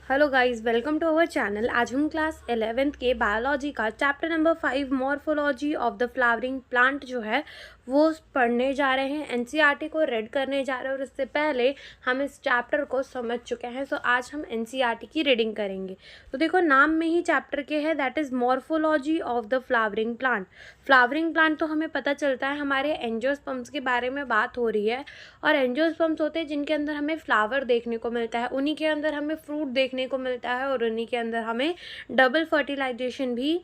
Hello guys, welcome to our channel. आज हम class 11th के बायोलॉजी का chapter number 5 morphology of the flowering plant जो है वो पढ़ने जा रहे हैं। एनसीईआरटी को रेड करने जा रहे हैं और इससे पहले हम इस चैप्टर को समझ चुके हैं। सो आज हम एनसीईआरटी की रीडिंग करेंगे। तो देखो, नाम में ही चैप्टर के है, that is morphology of the flowering plant. Flowering plant तो हमें पता चलता है हमारे एंजियोस्पर्म्स के बारे में बात हो रही है। और एंजियोस्पर्म्स होते हैं जिनके अंदर हमें फ्लावर देखने को मिलता है, उन्हीं के अंदर हमें फ्रूट देखने को मिलता है और उन्हीं के अंदर हमें डबल फर्टिलाइजेशन भी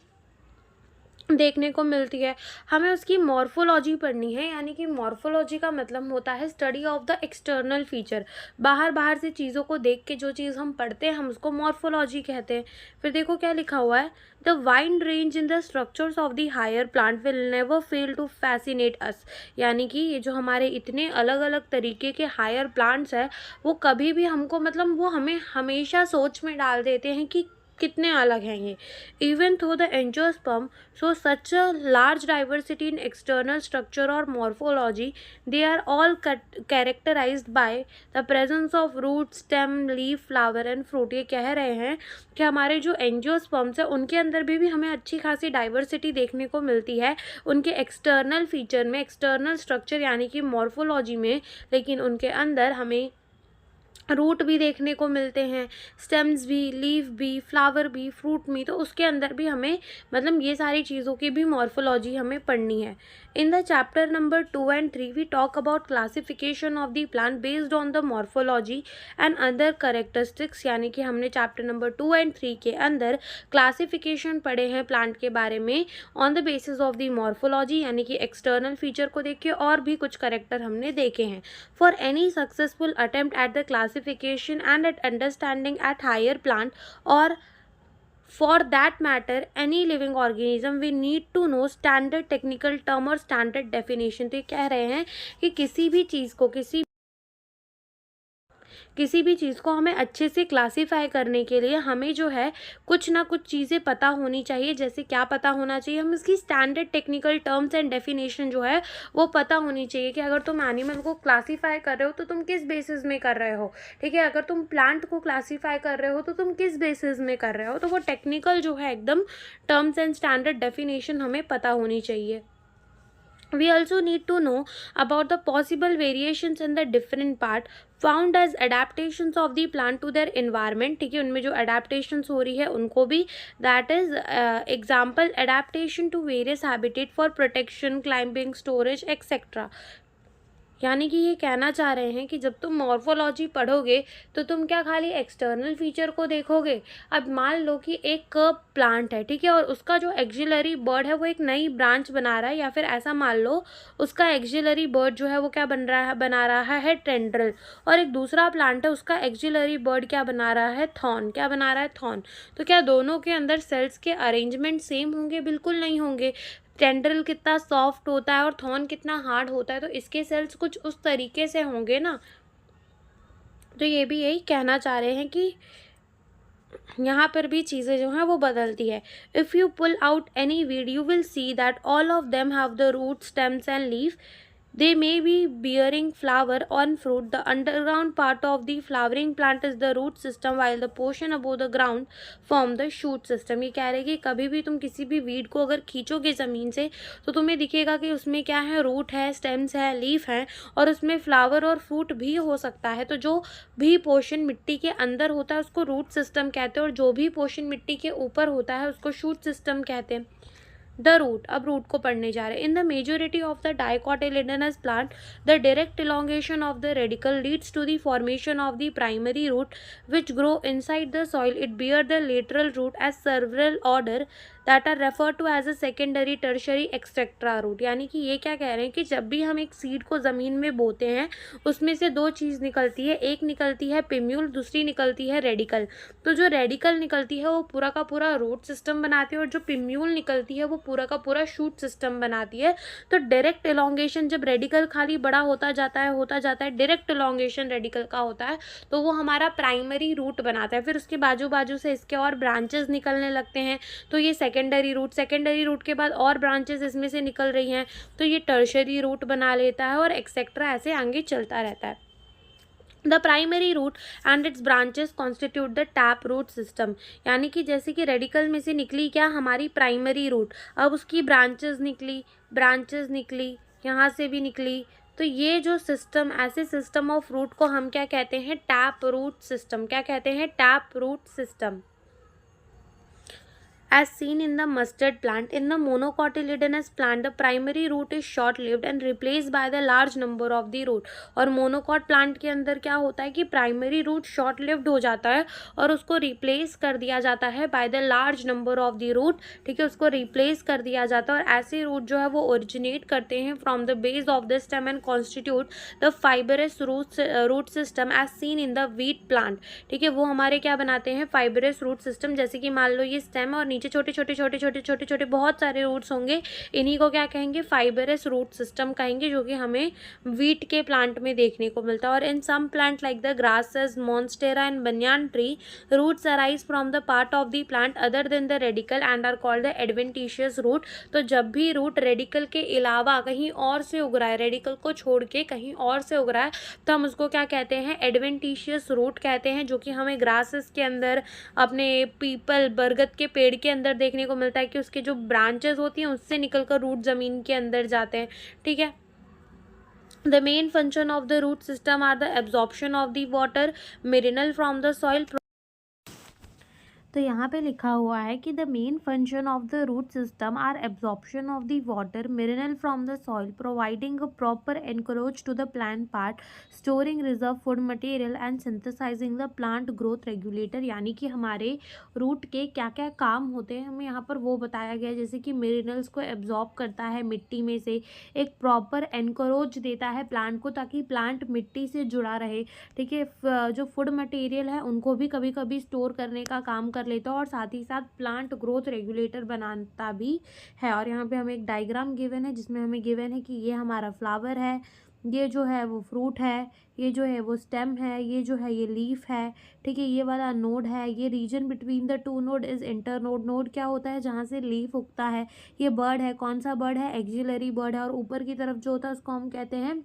देखने को मिलती है। हमें उसकी मॉर्फोलॉजी पढ़नी है, यानी कि मॉर्फोलॉजी का मतलब होता है study of the external feature. बाहर से चीज़ों को देख के जो चीज़ हम पढ़ते हैं हम उसको मॉर्फोलॉजी कहते हैं। फिर देखो क्या लिखा हुआ है, the wide range in the structures of the higher plant will never fail to fascinate us. यानी कि ये जो हमारे इतने अलग अलग तरीके के हायर प्लांट्स हैं वो कभी भी हमको वो हमें हमेशा सोच में डाल देते हैं कि कितने अलग हैं ये। इवन थो the angiosperm show such a large diversity in external structure or morphology, they are all characterized by the presence of root, stem, leaf, flower and fruit। ये कह रहे हैं कि हमारे जो एंजियोस्पर्म्स है उनके अंदर भी हमें अच्छी खासी डाइवर्सिटी देखने को मिलती है उनके एक्सटर्नल फीचर में, एक्सटर्नल स्ट्रक्चर यानी कि मॉर्फोलॉजी में, लेकिन उनके अंदर हमें रूट भी देखने को मिलते हैं, स्टेम्स भी, लीफ भी, फ्लावर भी, फ्रूट भी। तो उसके अंदर भी हमें ये सारी चीज़ों की भी मॉर्फोलॉजी हमें पढ़नी है। In the chapter number 2 and 3 we talk about classification of the plant based on the morphology and other characteristics. यानी कि हमने चैप्टर नंबर 2 and 3 के अंदर क्लासिफिकेशन पढ़े हैं प्लांट के बारे में on the basis of the morphology, यानी कि एक्सटर्नल फीचर को देख के, और भी कुछ करेक्टर हमने देखे हैं। For any successful attempt at the classification and at understanding at higher plant or for that matter any living organism we need to know standard technical term और standard definition। तो ये कह रहे हैं कि किसी भी चीज़ को किसी भी चीज़ को हमें अच्छे से क्लासीफाई करने के लिए हमें जो है कुछ ना कुछ चीज़ें पता होनी चाहिए। जैसे क्या पता होना चाहिए, हम इसकी standard technical terms and definition जो है वो पता होनी चाहिए कि अगर तुम एनिमल को क्लासीफाई कर रहे हो तो तुम किस बेसिस में कर रहे हो, ठीक है। अगर तुम प्लांट को क्लासीफाई कर रहे हो तो तुम किस बेसिस में कर रहे हो। तो वो टेक्निकल जो है एकदम टर्म्स एंड स्टैंडर्ड डेफिनेशन हमें पता होनी चाहिए। We also need to know about the possible variations in the different part found as adaptations of the plant to their environment। ठीक है, उनमें जो adaptations हो रही है उनको भी, that is example adaptation to various habitat for protection, climbing, storage etc। यानी कि ये कहना चाह रहे हैं कि जब तुम मॉर्फोलॉजी पढ़ोगे तो तुम क्या खाली एक्सटर्नल फीचर को देखोगे। अब मान लो कि एक प्लांट है, ठीक है, और उसका जो एक्सिलरी बर्ड है वो एक नई ब्रांच बना रहा है, या फिर ऐसा मान लो उसका एक्सिलरी बर्ड जो है वो क्या बना रहा है टेंड्रल। और एक दूसरा प्लांट है, उसका एक्सिलरी बर्ड क्या बना रहा है, थॉर्न। क्या बना रहा है, थॉर्न। तो क्या दोनों के अंदर सेल्स के अरेंजमेंट सेम होंगे? बिल्कुल नहीं होंगे। टेंड्रल कितना सॉफ्ट होता है और थॉर्न कितना हार्ड होता है, तो इसके सेल्स कुछ उस तरीके से होंगे ना। तो ये भी यही कहना चाह रहे हैं कि यहाँ पर भी चीज़ें जो हैं वो बदलती है। If you pull out any weed you will see that all of them have the root, stems and leaf. They may be bearing flower on fruit. The underground part of the flowering plant is the root system, while the portion above the ground form the shoot system। ये कह रहे हैं कि कभी भी तुम किसी भी वीड को अगर खींचोगे ज़मीन से तो तुम्हें दिखेगा कि उसमें क्या है, रूट है, स्टेम्स है, लीफ है, और उसमें फ्लावर और फ्रूट भी हो सकता है। तो जो भी पोर्शन मिट्टी के अंदर होता है उसको रूट सिस्टम कहते हैं, और जो भी पोर्शन मिट्टी के ऊपर होता है उसको शूट सिस्टम कहते हैं। द रूट, अब रूट को पढ़ने जा रहे हैं। In the majority of the dicotyledonous plant the direct elongation of the radicle leads to the formation of the primary root which grow inside the soil. It bear the lateral root as several order that are refer to as a secondary, tertiary etcetera root. यानी कि ये क्या कह रहे हैं कि जब भी हम एक सीड को ज़मीन में बोते हैं उसमें से दो चीज़ निकलती है, एक निकलती है पिम्यूल, दूसरी निकलती है रेडिकल। तो जो रेडिकल निकलती है वो पूरा का पूरा रूट सिस्टम बनाती है, और जो पिम्यूल निकलती है वो पूरा का पूरा शूट सिस्टम बनाती है। तो डायरेक्ट एलोंगेशन, जब रेडिकल खाली बड़ा होता जाता है, डायरेक्ट एलोंगेशन रेडिकल का होता है, तो वो हमारा प्राइमरी रूट बनाता है। फिर उसके बाजू बाजू से इसके और ब्रांचेस निकलने लगते हैं, तो ये सेकेंडरी रूट के बाद और ब्रांचेस इसमें से निकल रही हैं तो ये टर्शरी रूट बना लेता है, और एक्सेट्रा ऐसे आगे चलता रहता है। The primary root and its branches constitute the tap root system. यानी कि जैसे कि रेडिकल में से निकली क्या हमारी प्राइमरी रूट, अब उसकी ब्रांचेस निकली, यहाँ से भी निकली, तो ये जो सिस्टम, ऐसे सिस्टम ऑफ रूट को हम क्या कहते हैं, टैप रूट सिस्टम। क्या कहते हैं, tap root system. As seen in the mustard plant, in the monocotyledonous plant, the primary root is short-lived and replaced by the large number of the root। और monocot plant के अंदर क्या होता है कि प्राइमरी रूट शॉर्ट लिव्ड हो जाता है और उसको रिप्लेस कर दिया जाता है by the large number of the root. ठीक है, उसको रिप्लेस कर दिया जाता है और ऐसे रूट जो है वो ओरिजिनेट करते हैं from the base of the stem and constitute the fibrous root system as seen in the wheat plant. ठीक है, वो हमारे क्या बनाते हैं, फाइबरस रूट सिस्टम। जैसे कि मान लो ये स्टेम और नीचे छोटे छोटे छोटे छोटे छोटे छोटे बहुत सारे रूट्स होंगे, इन्हीं को क्या कहेंगे, फाइबरस रूट सिस्टम कहेंगे, जो कि हमें वीट के प्लांट में देखने को मिलता है। और in some plant like the grasses, monstera and banyan tree, roots arise from the part of the plant other than the radicle and are called the adventitious root. तो जब भी रूट रेडिकल के अलावा कहीं और से उग रहा है, रेडिकल को छोड़ के कहीं और से उग रहा है, तो हम उसको क्या कहते हैं, एडवेंटिशियस रूट कहते हैं, जो कि हमें ग्रासेस के अंदर, अपने पीपल बरगद के पेड़ के अंदर देखने को मिलता है कि उसके जो ब्रांचेस होती हैं उससे निकलकर रूट जमीन के अंदर जाते हैं। ठीक है, the main function of the root system are the absorption of the water mineral from the soil. तो यहाँ पे लिखा हुआ है कि the main function of the root system are absorption of the water mineral from the soil, providing a proper anchorage to the plant part, storing reserve food material and synthesising the plant growth regulator. यानी कि हमारे root के क्या क्या काम होते हैं हमें यहाँ पर वो बताया गया है, जैसे कि मिनरल्स को एब्जॉर्ब करता है मिट्टी में से, एक प्रॉपर एनकरेज देता है प्लांट को ताकि प्लांट मिट्टी से जुड़ा रहे। ठीक है, जो फूड मटेरियल है उनको भी कभी कभी स्टोर करने का काम कर लेता है और साथ ही साथ प्लांट ग्रोथ रेगुलेटर बनाता भी है। और यहाँ पे हमें एक डायग्राम गिवन है जिसमें हमें गिवन है कि ये हमारा फ्लावर है, ये जो है वो फ्रूट है, ये जो है वो स्टेम है, ये जो है ये लीफ है। ठीक है, ये वाला नोड है, ये region between the two node is internode. Node क्या होता है, जहाँ से लीफ उगता है। ये बर्ड है, कौन सा बर्ड है, एक्सिलरी बर्ड है। और ऊपर की तरफ जो होता है उसको हम कहते हैं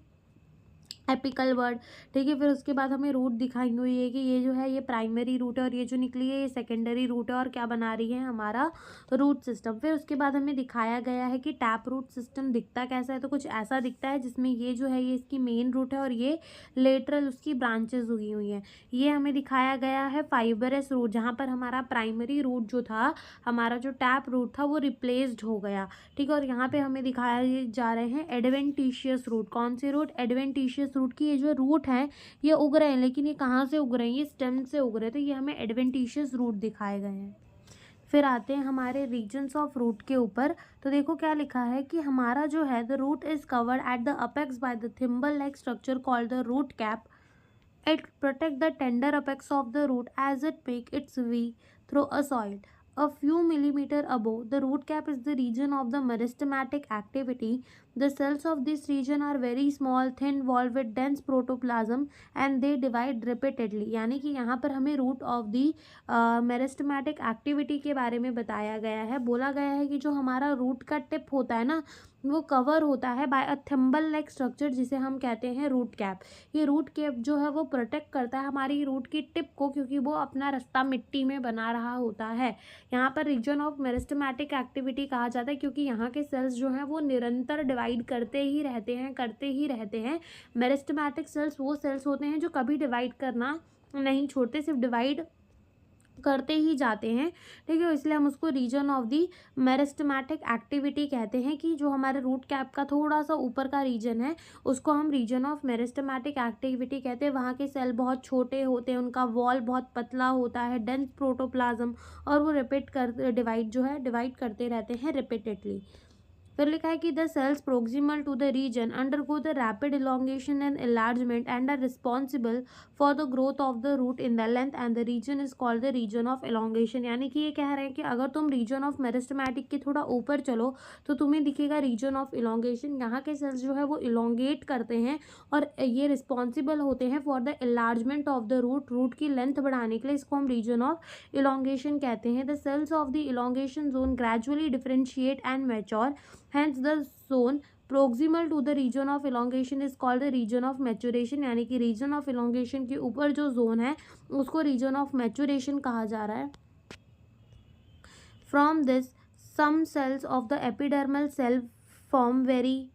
एपिकल वर्ड। ठीक है, फिर उसके बाद हमें रूट दिखाई हुई है कि ये जो है ये प्राइमरी रूट है और ये जो निकली है ये सेकेंडरी रूट है और क्या बना रही है, हमारा रूट सिस्टम। फिर उसके बाद हमें दिखाया गया है कि टैप रूट सिस्टम दिखता कैसा है, तो कुछ ऐसा दिखता है जिसमें ये जो है ये इसकी मेन रूट है और ये लेटरल उसकी ब्रांचेज उगी हुई हैं। ये हमें दिखाया गया है फाइबरस रूट, जहाँ पर हमारा प्राइमरी रूट जो था, हमारा जो टैप रूट था वो रिप्लेस्ड हो गया। ठीक है, और यहाँ पे हमें दिखाया जा रहे हैं एडवेंटिशियस रूट। कौन से रूट, एडवेंटिशियस रूट की ये जो रूट है ये उग रहे हैं, लेकिन ये कहाँ से उग रहे हैं, ये स्टेम से उग रहे हैं, तो ये हमें एडवेंटिशियस रूट दिखाए गए हैं। फिर आते हैं हमारे रीजन्स ऑफ रूट के ऊपर। तो देखो क्या लिखा है कि हमारा जो है the root is covered at the apex by the thimble like structure called the root cap. It protect the tender apex of the root as it make its way through a soil. A few millimeter above, the root cap is the region of the meristematic activity. The cells of this region are very small, thin wall with dense protoplasm and they divide repeatedly। यानी कि यहाँ पर हमें root of the meristematic activity के बारे में बताया गया है। बोला गया है कि जो हमारा रूट का टिप होता है ना, वो कवर होता है बाय अ थिम्बल लाइक स्ट्रक्चर जिसे हम कहते हैं रूट कैप। ये रूट कैप जो है वो प्रोटेक्ट करता है हमारी रूट की टिप को, क्योंकि वो अपना रास्ता मिट्टी में बना रहा होता है। यहाँ पर रीजन ऑफ मेरिस्टेमेटिक एक्टिविटी कहा जाता है क्योंकि यहाँ के सेल्स जो हैं वो निरंतर डिवाइड करते ही रहते हैं। मेरिस्टेमेटिक सेल्स वो सेल्स होते हैं जो कभी डिवाइड करना नहीं छोड़ते, सिर्फ डिवाइड करते ही जाते हैं। ठीक है, इसलिए हम उसको region of the meristematic activity कहते हैं कि जो हमारे रूट कैप का थोड़ा सा ऊपर का रीजन है उसको हम रीजन ऑफ मेरिस्टेमेटिक एक्टिविटी कहते हैं। वहाँ के सेल बहुत छोटे होते हैं, उनका वॉल बहुत पतला होता है, डेंस प्रोटोप्लाज्म, और वो डिवाइड करते रहते हैं रिपीटेडली। फिर लिखा है कि the cells proximal to the region undergo the rapid elongation and enlargement and are responsible for the growth of the root in the length and the region is called the region of elongation. यानी कि ये कह रहे हैं कि अगर तुम reason of meristematic के थोड़ा ऊपर चलो तो तुम्हें दिखेगा रीजन ऑफ इलोंगेशन। यहाँ के सेल्स जो है वो इलोंगेट करते हैं और ये रिस्पॉन्सिबल होते हैं for the enlargement of the root की लेंथ बढ़ाने के लिए। इसको हम रीजन ऑफ इलोंगेशन कहते हैं। The cells of the elongation zone gradually differentiate and mature, hence the zone proximal to the region of elongation is called the region of maturation, यानी कि रीजन ऑफ इलोंगेशन के ऊपर जो zone है उसको region of maturation कहा जा रहा है. From this some cells of the epidermal cell form very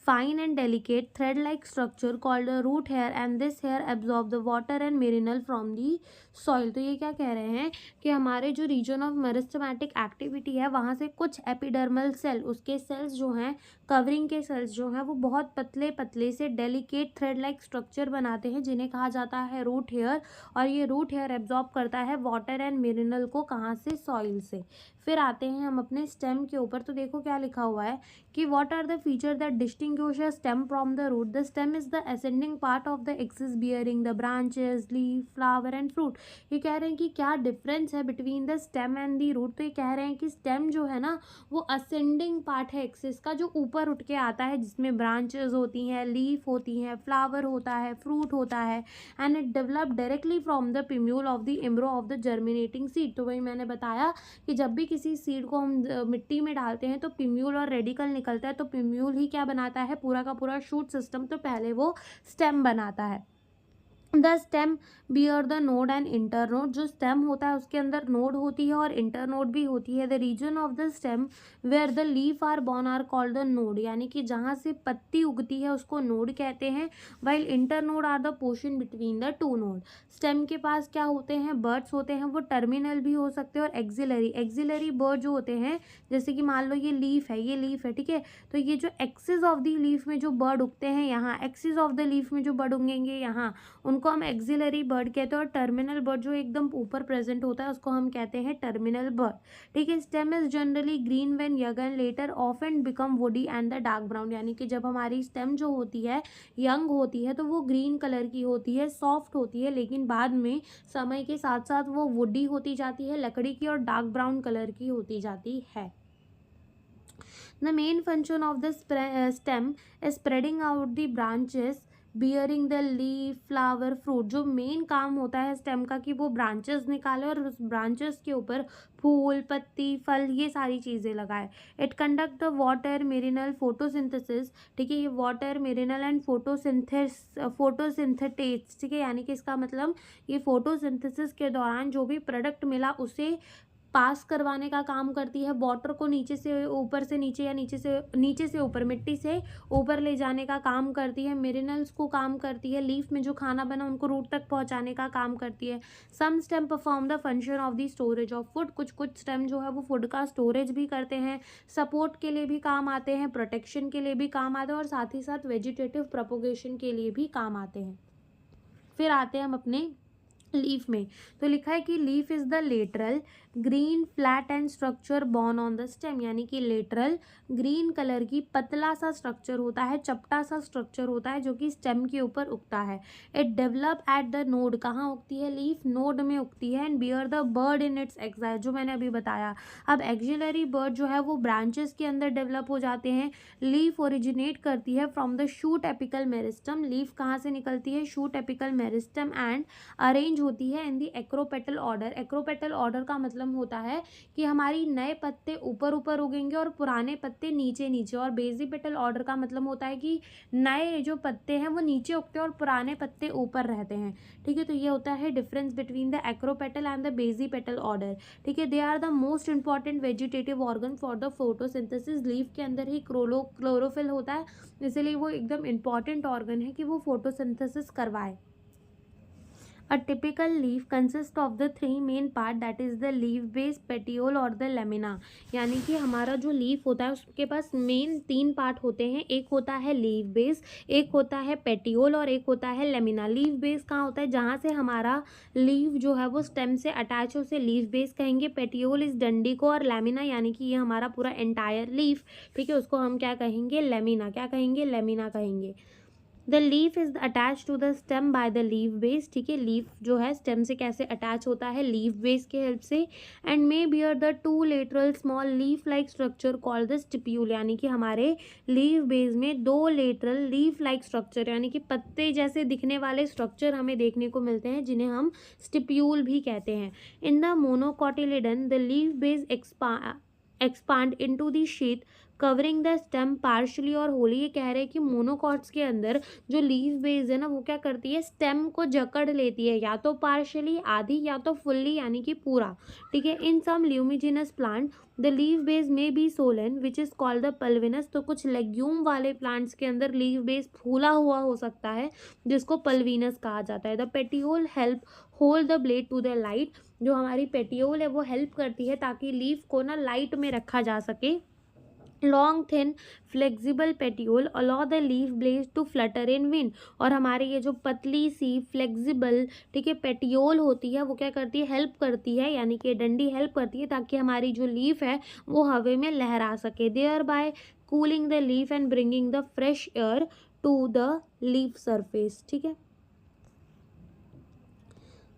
fine and delicate thread-like structure called a root hair, and this hair absorb the water and mineral from the soil. तो ये क्या कह रहे हैं कि हमारे जो रीजन ऑफ मेरिस्टेमेटिक एक्टिविटी है वहाँ से कुछ एपिडर्मल सेल, उसके सेल्स जो हैं, कवरिंग के सेल्स जो हैं, वो बहुत पतले पतले से डेलिकेट थ्रेड लाइक स्ट्रक्चर बनाते हैं जिन्हें कहा जाता है रूट हेयर. और ये रूट हेयर एब्जॉर्ब करता है वाटर एंड मिनरल को, कहाँ से, सॉइल से. फिर आते हैं हम अपने स्टेम के ऊपर. तो देखो क्या लिखा हुआ है कि what are the feature that distinguish a stem from the root. The stem is the ascending part of the axis bearing the branches, leaf, flower and fruit. ये कह रहे हैं कि क्या डिफरेंस है between the stem and the root. तो ये कह रहे हैं कि स्टेम जो है ना वो असेंडिंग पार्ट है एक्सिस का, जो ऊपर उठ के आता है, जिसमें ब्रांचेस होती हैं, लीफ होती हैं, फ्लावर होता है, फ्रूट होता है, and it develop directly from the plumule of the embryo of the germinating seed. तो वही मैंने बताया कि जब भी किसी सीड को हम मिट्टी में डालते हैं तो पिम्यूल और रेडिकल निकलता है. तो पिम्यूल ही क्या बनाता है, पूरा का पूरा शूट सिस्टम. तो पहले वो स्टेम बनाता है. The stem bear the node and inter node. जो स्टेम होता है उसके अंदर नोड होती है और इंटर नोड भी होती है. The region of the stem where the leaf are born are called the node, यानी कि जहाँ से पत्ती उगती है उसको नोड कहते हैं. While internode are the portion between the two node. Stem के पास क्या होते हैं, बर्ड्स होते हैं. वो टर्मिनल भी हो सकते हैं और एक्सिलरी. एक्सिलरी बर्ड जो होते हैं, जैसे कि मान लो ये लीफ है, ये लीफ है, ठीक है. तो ये जो एक्सिस ऑफ द लीफ में जो बर्ड उगते हैं यहाँ, एक्सिस ऑफ द लीफ में जो बर्ड उगेंगे यहाँ, उनको हम एक्सिलरी बर्ड कहते हैं. और टर्मिनल बर्ड जो एकदम ऊपर प्रेजेंट होता है उसको हम कहते हैं टर्मिनल बर्ड, ठीक है. Stem is generally green when young and later often become woody and the dark brown. यानी कि जब हमारी स्टेम जो होती है यंग होती है तो वो ग्रीन कलर की होती है, सॉफ्ट होती है, लेकिन बाद में समय के साथ साथ वो वुडी होती जाती है, लकड़ी की, और डार्क ब्राउन कलर की होती जाती है. The main function of the stem is spreading out the branches bearing the leaf, flower, fruit. जो मेन काम होता है स्टेम का कि वो ब्रांचेस निकाले और उस ब्रांचेस के ऊपर फूल, पत्ती, फल, ये सारी चीज़ें लगाए. It conduct the water, mineral, photosynthesis, ठीक है. ये वाटर, मिनरल एंड फोटोसिंथेटेट्स, ठीक है. यानी कि इसका मतलब ये फोटोसिंथेसिस के दौरान जो भी प्रोडक्ट मिला उसे पास करवाने का काम करती है. वाटर को नीचे से ऊपर से नीचे, या नीचे से ऊपर, मिट्टी से ऊपर ले जाने का काम करती है. मिनरल्स को काम करती है. लीफ में जो खाना बना उनको रूट तक पहुंचाने का काम करती है. Some stem perform the function of the storage of food. कुछ स्टेम जो है वो फूड का स्टोरेज भी करते हैं, सपोर्ट के लिए भी काम आते हैं, प्रोटेक्शन के लिए भी काम आते हैं, और साथ ही साथ वेजिटेटिव प्रोपोगेशन के लिए भी काम आते हैं. फिर आते हैं हम अपने लीफ में. तो लिखा है कि leaf is the lateral green flat and structure born on the stem. यानी कि लेटरल ग्रीन कलर की पतला सा स्ट्रक्चर होता है, चपटा सा स्ट्रक्चर होता है जो कि स्टेम के ऊपर उगता है. It develop at the node. कहाँ उगती है लीफ, नोड में उगती है. And bear the bird in its excise, जो मैंने अभी बताया. अब एक्सिलरी बर्ड जो है वो ब्रांचेस के अंदर डेवलप हो जाते हैं. लीफ ओरिजिनेट करती है from the shoot apical meristem. Leaf कहाँ से निकलती है, shoot apical meristem, and arrange होती है इन दी एक्रोपेटल ऑर्डर. एक्रोपेटल ऑर्डर का मतलब होता है कि हमारी नए पत्ते ऊपर ऊपर उगेंगे और पुराने पत्ते नीचे नीचे. और बेसिपेटल ऑर्डर का मतलब होता है कि नए जो पत्ते हैं वो नीचे उगते हैं और पुराने पत्ते ऊपर रहते हैं, ठीक है. तो ये होता है difference between the acropetal and the basipetal order, ठीक है. They are the most important vegetative organ for the photosynthesis. Leaf के अंदर ही क्लोरोफिल होता है, इसलिए वो एकदम इंपॉर्टेंट ऑर्गन है कि वो फोटोसिंथेसिस करवाए. A typical leaf consists of the three main part, that is the leaf base, petiole और the lamina. यानी कि हमारा जो लीफ होता है उसके पास मेन 3 पार्ट होते हैं. एक होता है लीफ बेस, एक होता है पेटियोल और एक होता है लेमिना. लीफ बेस कहाँ होता है, जहाँ से हमारा लीफ जो है वो स्टेम से अटैच है उसे लीफ बेस कहेंगे. पेटियोल इस डंडी को, और लेमिना यानी कि ये हमारा पूरा एंटायर लीफ, ठीक है, उसको हम क्या कहेंगे, लेमिना. क्या कहेंगे, लेमिना कहेंगे. The leaf is attach to the stem by the leaf base, ठीक है. लीफ जो है स्टेम से कैसे अटैच होता है, लीफ बेस के हेल्प से. And may bear the 2 lateral small leaf like structure called the stipule. यानी कि हमारे लीफ बेस में 2 लेटरल लीफ लाइक स्ट्रक्चर, यानी कि पत्ते जैसे दिखने वाले स्ट्रक्चर हमें देखने को मिलते हैं, जिन्हें हम स्टिप्यूल भी कहते हैं. In the monocotyledon the leaf base expand into the sheath covering the stem partially or wholly. ये कह रहे हैं कि मोनोकॉट्स के अंदर जो लीफ बेस है ना वो क्या करती है, स्टेम को जकड़ लेती है, या तो पार्शली आधी या तो फुल्ली यानी कि पूरा, ठीक है। In some leguminous plant the leaf base may be swollen which is called the pulvinus. तो कुछ लेग्यूम वाले प्लांट्स के अंदर लीफ बेस फूला हुआ हो सकता है जिसको पल्विनस कहा जाता है। The petiole help hold the blade to the light. जो हमारी पेटियोल है वो हेल्प करती है ताकि लीफ को ना लाइट में रखा जा सके। Long thin flexible petiole allow the leaf blades to flutter in wind. और हमारे ये जो पतली सी फ्लेक्सिबल, ठीक है, पेटियोल होती है वो क्या करती है, हेल्प करती है, यानी कि डंडी हेल्प करती है ताकि हमारी जो लीफ है वो हवा में लहरा सके। Thereby cooling the leaf and bringing the fresh air to the leaf surface, ठीक है।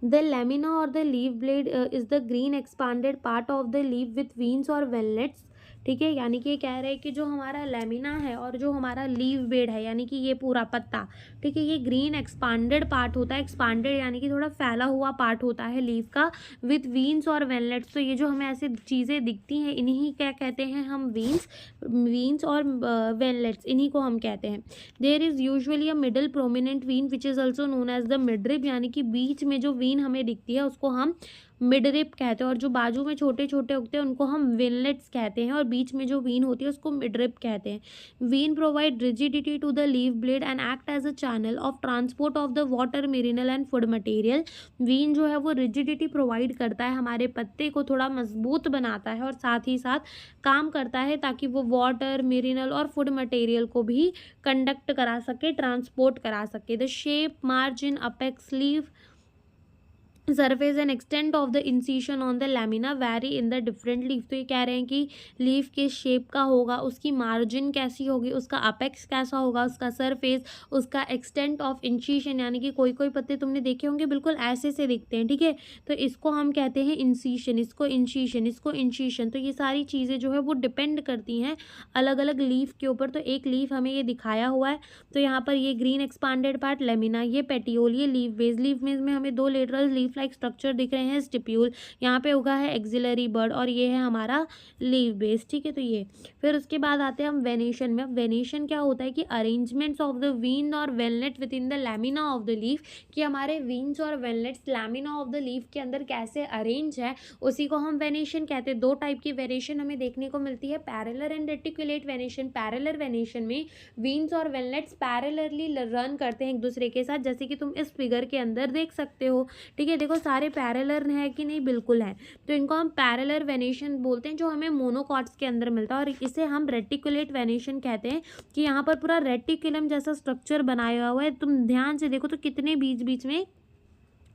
The lamina or the leaf blade is the green expanded part of the leaf with veins or veilets, ठीक है। यानी कि ये कह रहे हैं कि जो हमारा लेमिना है और जो हमारा लीफ बेड है यानी कि ये पूरा पत्ता, ठीक है, ये ग्रीन एक्सपांडेड पार्ट होता है। एक्सपांडेड यानी कि थोड़ा फैला हुआ पार्ट होता है लीफ का, विथ वीन्स और वेनलेट्स। तो ये जो हमें ऐसे चीज़ें दिखती हैं इन्हीं क्या कहते हैं हम, वीन्स और वेनलेट्स, इन्हीं को हम कहते हैं। There is usually a middle prominent vein which is also known as the midrib. यानी कि बीच में जो वीन हमें दिखती है उसको हम मिडरिप कहते हैं, और जो बाजू में छोटे छोटे उगते हैं उनको हम विनलेट्स कहते हैं, और बीच में जो वीन होती है उसको मिडरिप कहते हैं। Vein provide rigidity to the leaf blade and act as a channel of transport of the water, mineral and food material. Vein जो है वो रिजिडिटी प्रोवाइड करता है, हमारे पत्ते को थोड़ा मजबूत बनाता है और साथ ही साथ काम करता है ताकि वो वाटर, मिनरल और फूड मटेरियल को भी कंडक्ट करा सके, ट्रांसपोर्ट करा सके। The shape, margin, apex, leaf surface and extent of the incision on the lamina vary in the different leaf. तो ये कह रहे हैं कि लीफ किस शेप का होगा, उसकी मार्जिन कैसी होगी, उसका अपेक्स कैसा होगा, उसका सरफेस, उसका एक्सटेंट ऑफ इंसिशन, यानी कि कोई कोई पत्ते तुमने देखे होंगे बिल्कुल ऐसे से दिखते हैं, ठीक है, तो इसको हम कहते हैं इंसिशन, इसको इंसिशन, इसको इंसिशन। तो ये सारी चीज़ें जो है वो डिपेंड करती हैं अलग अलग लीफ के ऊपर। तो एक लीफ हमें ये दिखाया हुआ है, तो यहाँ पर ये ग्रीन एक्सपांडेड पार्ट लेमिना, ये पेटियोल, ये लीफ बेस। लीफ बेस में हमें दो लेटरल लीफ लाइक स्ट्रक्चर दिख रहे हैं, स्टिप्यूल, यहाँ पे उगा है एक्सिलरी बर्ड, और ये है हमारा लीफ बेस, ठीक है। तो ये फिर उसके बाद आते हैं हम वेनेशन में। वेनेशन क्या होता है कि अरेंजमेंट्स ऑफ द वीन और veinlet within the lamina of the leaf, कि हमारे वीन्स और veinlets lamina of the leaf के अंदर कैसे अरेंज है, उसी को हम वेनेशन कहते हैं। दो टाइप की वेनेशन हमें देखने को मिलती है, parallel and reticulate venation. Parallel venation में वीन्स और वेनलेट्स पैरेलरली रन करते हैं एक दूसरे के साथ, जैसे कि तुम इस फिगर के अंदर देख सकते हो, ठीक है। देखो सारे पैरेलल है कि नहीं, बिल्कुल है, तो इनको हम पैरेलल वेनेशन बोलते हैं जो हमें मोनोकॉट्स के अंदर मिलता है। और इसे हम रेटिकुलेट वेनेशन कहते हैं कि यहाँ पर पूरा रेटिकुलम जैसा स्ट्रक्चर बनाया हुआ है। तुम ध्यान से देखो तो कितने बीच बीच में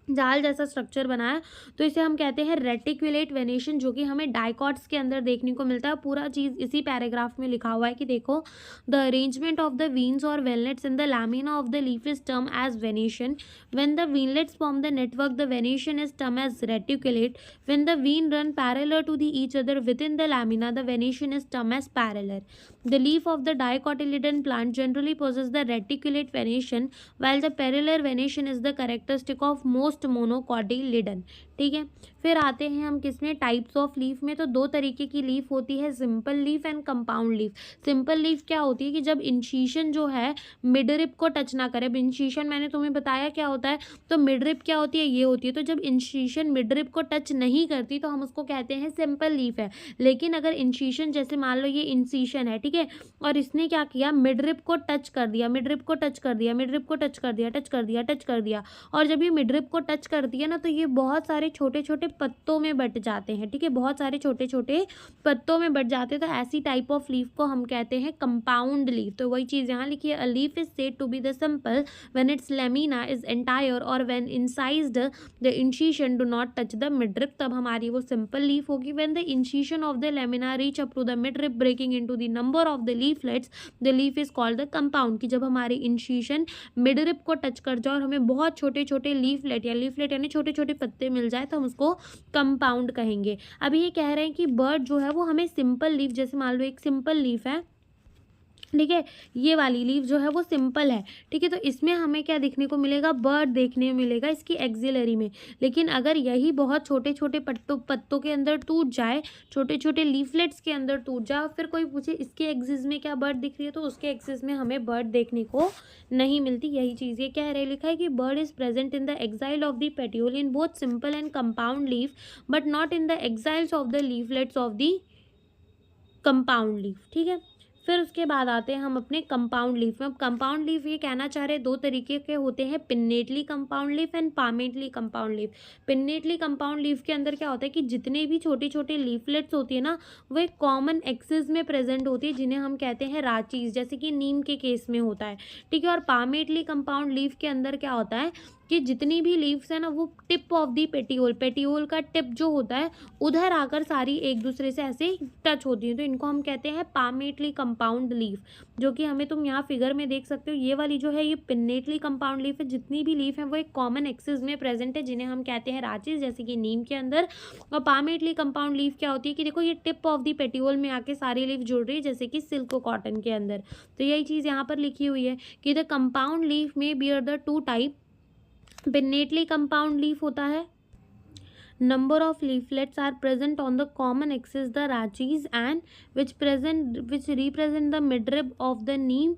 जाल जैसा स्ट्रक्चर बनाया, तो इसे हम कहते हैं रेटिकुलेट वेनेशन, जो कि हमें डाइकॉट्स के अंदर देखने को मिलता है। पूरा चीज़ इसी पैराग्राफ में लिखा हुआ है कि देखो, the arrangement of the veins और veinlets in the lamina of the leaf is term as venation. When the veinlets form the network the venation is term as reticulate. When the vein run parallel to the each other within the lamina the venation is term as parallel. The leaf of the dicotyledon plant generally possesses the reticulate venation, while the parallel venation is the characteristic of most monocotyledon, ठीक है। फिर आते हैं हम किसमें, types of leaf में। तो दो तरीके की लीफ होती है, simple leaf and compound leaf. Simple leaf क्या होती है कि जब इंसिशन जो है मिडरिप को टच ना करे। इंसिशन मैंने तुम्हें बताया क्या होता है, तो मिडरिप क्या होती है, ये होती है। तो जब इंसिशन मिडरिप को टच नहीं करती तो हम उसको कहते हैं सिंपल लीफ है। लेकिन अगर इंसिशन, जैसे मान लो ये इंसिशन है, ठीक है, और इसने क्या किया, मिडरिप को टच कर दिया, मिडरिप को टच कर दिया, मिडरिप को टच कर दिया, टच कर दिया, टच कर दिया, और जब ये मिडरिप को टच कर दिया ना, तो ये बहुत सारे छोटे छोटे पत्तों में बट जाते हैं, ठीक है, बहुत सारे छोटे छोटे पत्तों में बट जाते हैं। तो ऐसी टाइप ऑफ लीफ को हम कहते हैं कंपाउंड लीफ। तो वही चीज़ यहाँ लिखी है, a leaf is said to be the simple when its lamina is entire और when incised the incision do not touch the midrib, तब हमारी वो सिंपल लीफ होगी। When the incision of the lamina reach up to the midrib breaking into the number of the leaflets the leaf is called the compound, कि जब हमारी incision midrib को touch कर जाए और हमें बहुत छोटे छोटे लीफलेट यानी छोटे छोटे पत्ते मिल जाए तो हम उसको कंपाउंड कहेंगे। अभी ये कह रहे हैं कि बर्ड जो है वो हमें सिंपल लीफ, जैसे मान लो एक सिंपल लीफ है, ठीक है। ये वाली लीफ जो है वो सिंपल है, ठीक है। तो इसमें हमें क्या देखने को मिलेगा, बर्ड देखने को मिलेगा इसकी एक्सिलरी में। लेकिन अगर यही बहुत छोटे छोटे पत्तों के अंदर टूट जाए, छोटे छोटे लीफलेट्स के अंदर टूट जाए, फिर कोई पूछे इसके एक्सिस में क्या बर्ड दिख रही है, तो उसके एक्सिस में हमें बर्ड देखने को नहीं मिलती। यही चीज़ ये कह रहे, लिखा है कि bud is present in the axil of the petiole in both simple and compound leaf but not in the axils of the leaflets of the compound leaf, ठीक है। फिर उसके बाद आते हैं हम अपने कंपाउंड लीफ में। अब कंपाउंड लीफ ये कहना चाह रहे दो तरीके के होते हैं, pinnately compound leaf and palmately compound leaf. Pinnately compound leaf के अंदर क्या होता है कि जितने भी छोटे छोटे लीफलेट्स होती है ना, वो एक कॉमन एक्सिस में प्रेजेंट होती है, जिन्हें हम कहते हैं राचीज, जैसे कि नीम के केस में होता है, ठीक है। और पामेटली कंपाउंड लीफ के अंदर क्या होता है कि जितनी भी लीव्स है ना, वो tip of the petiole, petiole का टिप जो होता है उधर आकर सारी एक दूसरे से ऐसे टच होती है, तो इनको हम कहते हैं पामेटली कंपाउंड लीफ, जो कि हमें तुम यहाँ फिगर में देख सकते हो। ये वाली जो है ये पिन्नेटली कंपाउंड लीफ है, जितनी भी लीफ है वो एक कॉमन एक्सिस में प्रेजेंट है, जिन्हें हम कहते हैं राचीज, जैसे कि नीम के अंदर। और पामेटली कंपाउंड लीफ क्या होती है कि देखो ये टिप ऑफ दी पेटियोल में आके सारी लीफ जुड़ रही है, जैसे कि सिल्क कॉटन के अंदर। तो यही चीज़ यहाँ पर लिखी हुई है कि द कंपाउंड लीफ में bear the two type. Pinnately compound leaf होता है, number of leaflets are present on the common axis the rachis and which represent the midrib of the neem,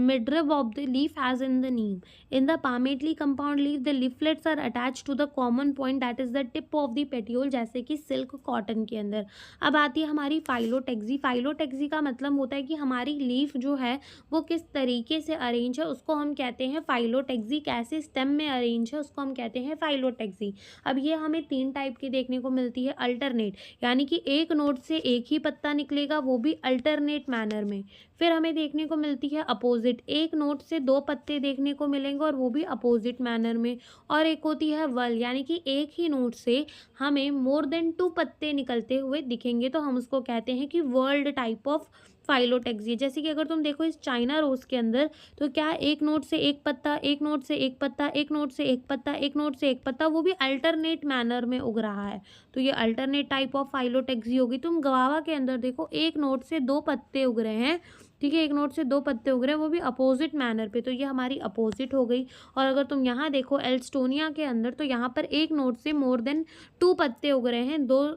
midrib of the leaf as in the neem. In the palmately compound leaf the leaflets are attached to the common point that is the tip of the petiole, जैसे कि silk cotton के अंदर। अब आती है हमारी phyllotaxy. Phyllotaxy का मतलब होता है कि हमारी लीफ जो है वो किस तरीके से अरेंज है, उसको हम कहते हैं फाइलोटेक्सी। कैसे स्टेम में अरेंज है उसको हम कहते हैं फाइलोटेक्सी। अब ये हमें तीन टाइप की देखने को मिलती है। अल्टरनेट, यानी कि एक नोड से एक ही पत्ता निकलेगा, वो भी अल्टरनेट मैनर में। फिर हमें देखने को मिलती है अपोजिट, एक नोड से दो पत्ते देखने को मिलेंगे और वो भी अपोजिट मैनर में। और एक होती है वर्ल, यानी कि एक ही नोड से हमें मोर देन 2 पत्ते निकलते हुए दिखेंगे, तो हम उसको कहते हैं कि वर्ल्ड टाइप ऑफ फाइलोटेक्सी। जैसे कि अगर तुम देखो इस चाइना रोज के अंदर, तो क्या एक नोड से एक पत्ता, एक नोड से एक पत्ता, एक नोड से एक पत्ता, एक नोड से एक पत्ता, वो भी अल्टरनेट मैनर में उग रहा है, तो ये अल्टरनेट टाइप ऑफ फाइलोटेक्सी होगी। तुम गवावा के अंदर देखो एक नोड से दो पत्ते उग रहे हैं, ठीक है, एक नोड से दो पत्ते उग रहे हैं, वो भी अपोजिट मैनर पे, तो ये हमारी अपोजिट हो गई। और अगर तुम यहाँ देखो एल्स्टोनिया के अंदर, तो यहाँ पर एक नोड से मोर देन 2 पत्ते उग रहे हैं, 2